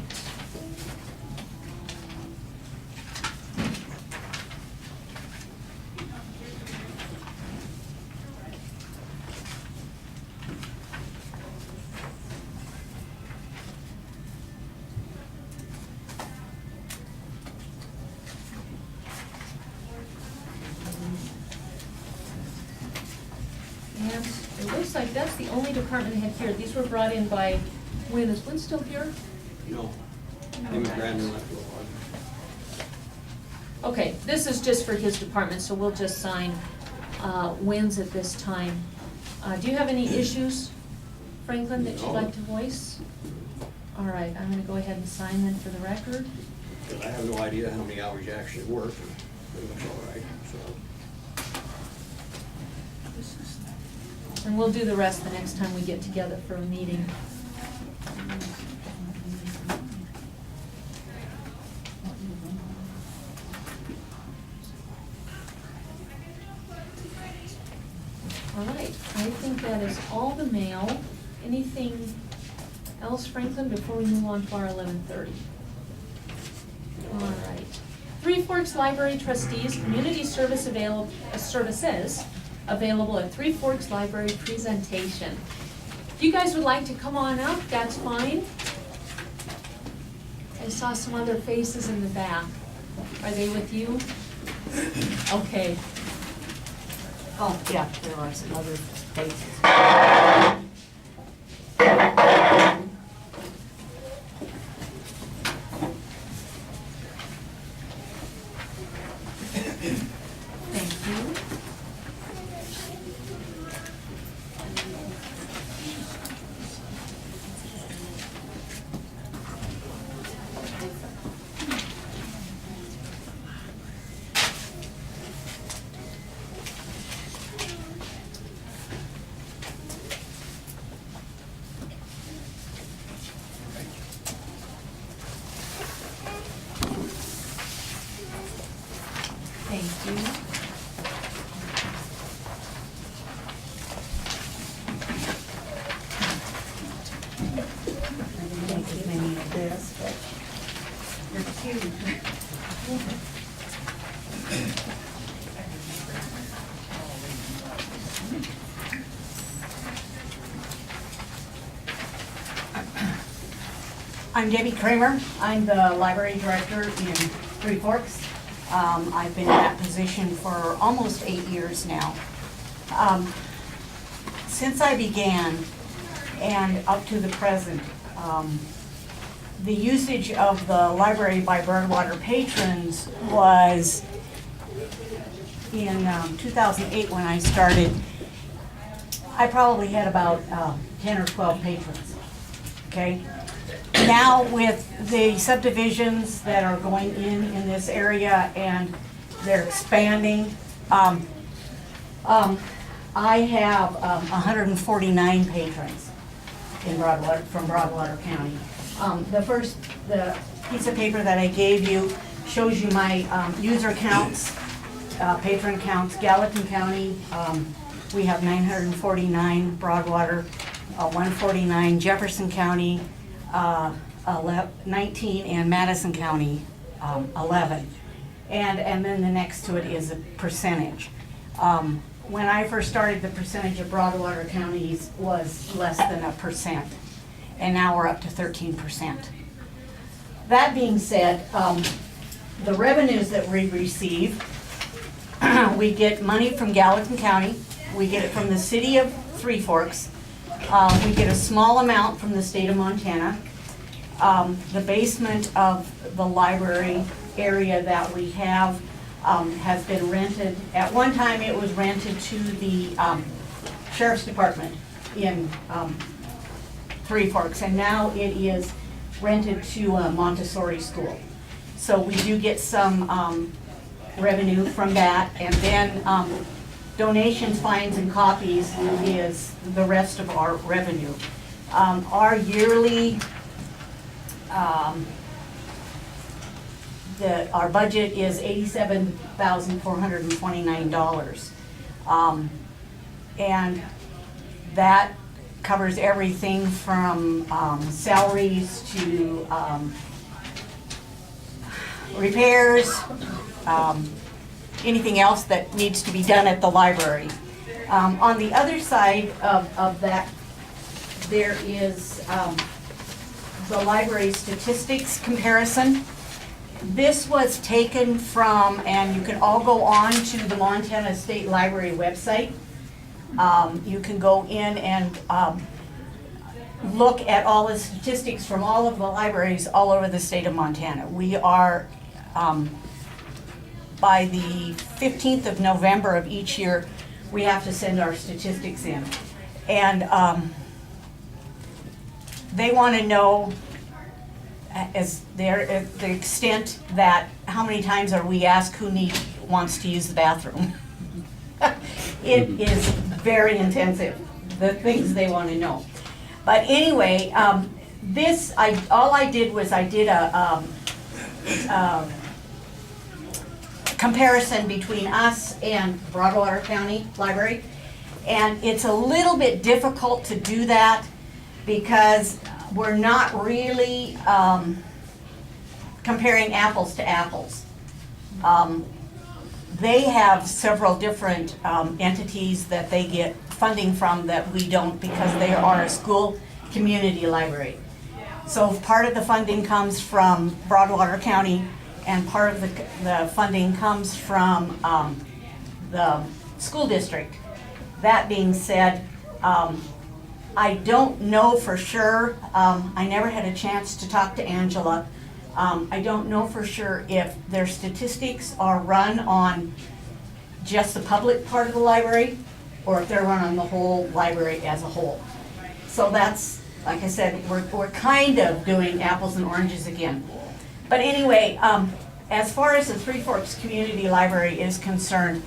And it looks like that's the only department head here. These were brought in by, Wynn, is Wynn still here? No. Him and Brandon left for a while. Okay, this is just for his department, so we'll just sign Wynn's at this time. Do you have any issues, Franklin, that you'd No. like to voice? All right, I'm gonna go ahead and sign then for the record. Because I have no idea how many hours you actually work, and pretty much all right, so. And we'll do the rest the next time we get together for a meeting. All right, I think that is all the mail. Anything else, Franklin, before we move on to our 11:30? All right. Three Forks Library Trustees, community services available at Three Forks Library presentation. If you guys would like to come on up, that's fine. I saw some other faces in the back. Are they with you? Okay. Oh, yeah, there are some other faces. Thank you. Thank you. I didn't think many of this, but they're cute. I'm Debbie Kramer. I'm the library director in Three Forks. I've been in that position for almost 8 years now. Since I began and up to the present, the usage of the library by Broadwater patrons was in 2008 when I started. I probably had about 10 or 12 patrons, okay? Now with the subdivisions that are going in this area and they're expanding, I have 149 patrons in Broadwater, from Broadwater County. The piece of paper that I gave you shows you my user counts, patron counts. Gallatin County, we have 949, Broadwater, 149, Jefferson County, 19, and Madison County, 11. And then the next to it is a percentage. When I first started, the percentage of Broadwater counties was less than 1%, and now we're up to 13%. That being said, the revenues that we receive, we get money from Gallatin County, we get it from the city of Three Forks, we get a small amount from the state of Montana. The basement of the library area that we have has been rented. At one time, it was rented to the sheriff's department in Three Forks, and now it is rented to a Montessori school. So we do get some revenue from that, and then donations, fines, and copies is the rest of our revenue. Our yearly, our budget is $87,429. And that covers everything from salaries to repairs, anything else that needs to be done at the library. On the other side of that, there is the library statistics comparison. This was taken from, and you can all go on to the Montana State Library website. You can go in and look at all the statistics from all of the libraries all over the state of Montana. We are, by the 15th of November of each year, we have to send our statistics in. And they want to know the extent that how many times are we asked who wants to use the bathroom. It is very intensive, the things they want to know. But anyway, all I did was I did a comparison between us and Broadwater County Library. And it's a little bit difficult to do that because we're not really comparing apples to apples. They have several different entities that they get funding from that we don't, because they are a school community library. So part of the funding comes from Broadwater County, and part of the funding comes from the school district. That being said, I don't know for sure. I never had a chance to talk to Angela. I don't know for sure if their statistics are run on just the public part of the library or if they're run on the whole library as a whole. So that's, like I said, we're kind of doing apples and oranges again. But anyway, as far as the Three Forks Community Library is concerned,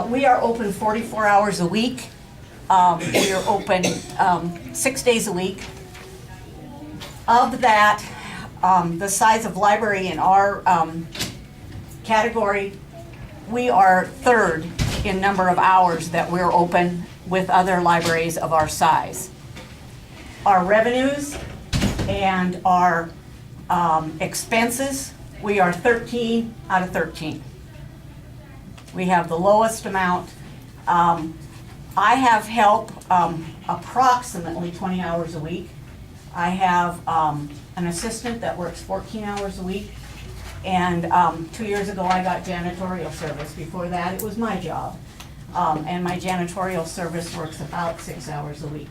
we are open 44 hours a week. We are open 6 days a week. Of that, the size of library in our category, we are third in number of hours that we're open with other libraries of our size. Our revenues and our expenses, we are 13 out of 13. We have the lowest amount. I have help approximately 20 hours a week. I have an assistant that works 14 hours a week. And 2 years ago, I got janitorial service. Before that, it was my job. And my janitorial service works about 6 hours a week.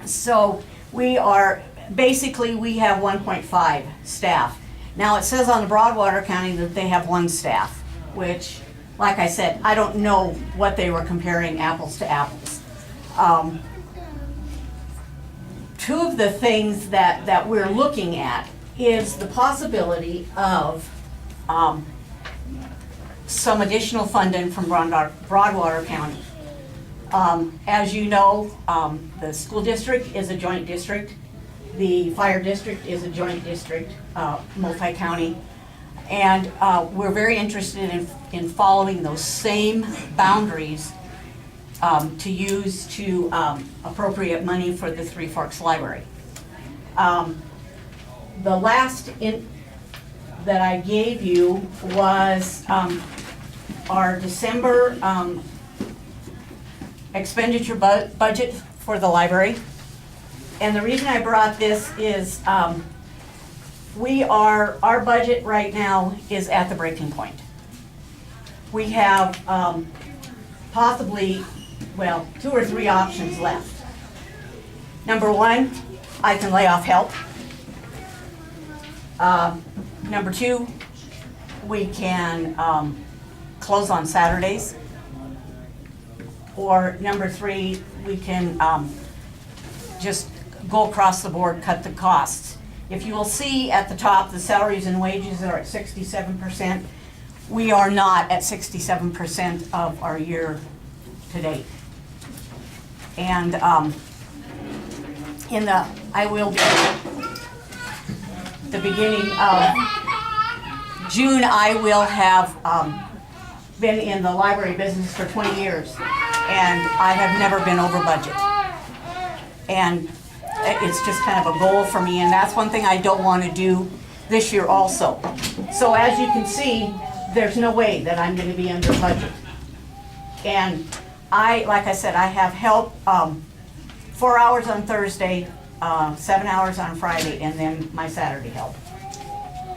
So we are, basically, we have 1.5 staff. Now, it says on the Broadwater County that they have 1 staff, which, like I said, I don't know what they were comparing apples to apples. Two of the things that we're looking at is the possibility of some additional funding from Broadwater County. As you know, the school district is a joint district. The fire district is a joint district, multi-county. And we're very interested in following those same boundaries to use to appropriate money for the Three Forks Library. The last that I gave you was our December expenditure budget for the library. And the reason I brought this is our budget right now is at the breaking point. We have possibly, well, 2 or 3 options left. Number 1, I can lay off help. Number 2, we can close on Saturdays. Or number 3, we can just go across the board, cut the costs. If you will see at the top, the salaries and wages are at 67%. We are not at 67% of our year to date. And I will be, the beginning of June, I will have been in the library business for 20 years, and I have never been over budget. And it's just kind of a goal for me, and that's one thing I don't want to do this year also. So as you can see, there's no way that I'm going to be under budget. And like I said, I have help 4 hours on Thursday, 7 hours on Friday, and then my Saturday help.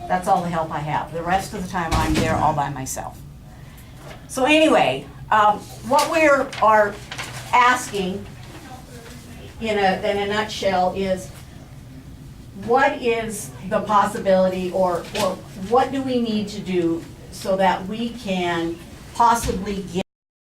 That's all the help I have. The rest of the time, I'm there all by myself. So anyway, what we are asking in a nutshell is, what is the possibility, or what do we need to do so that we can possibly get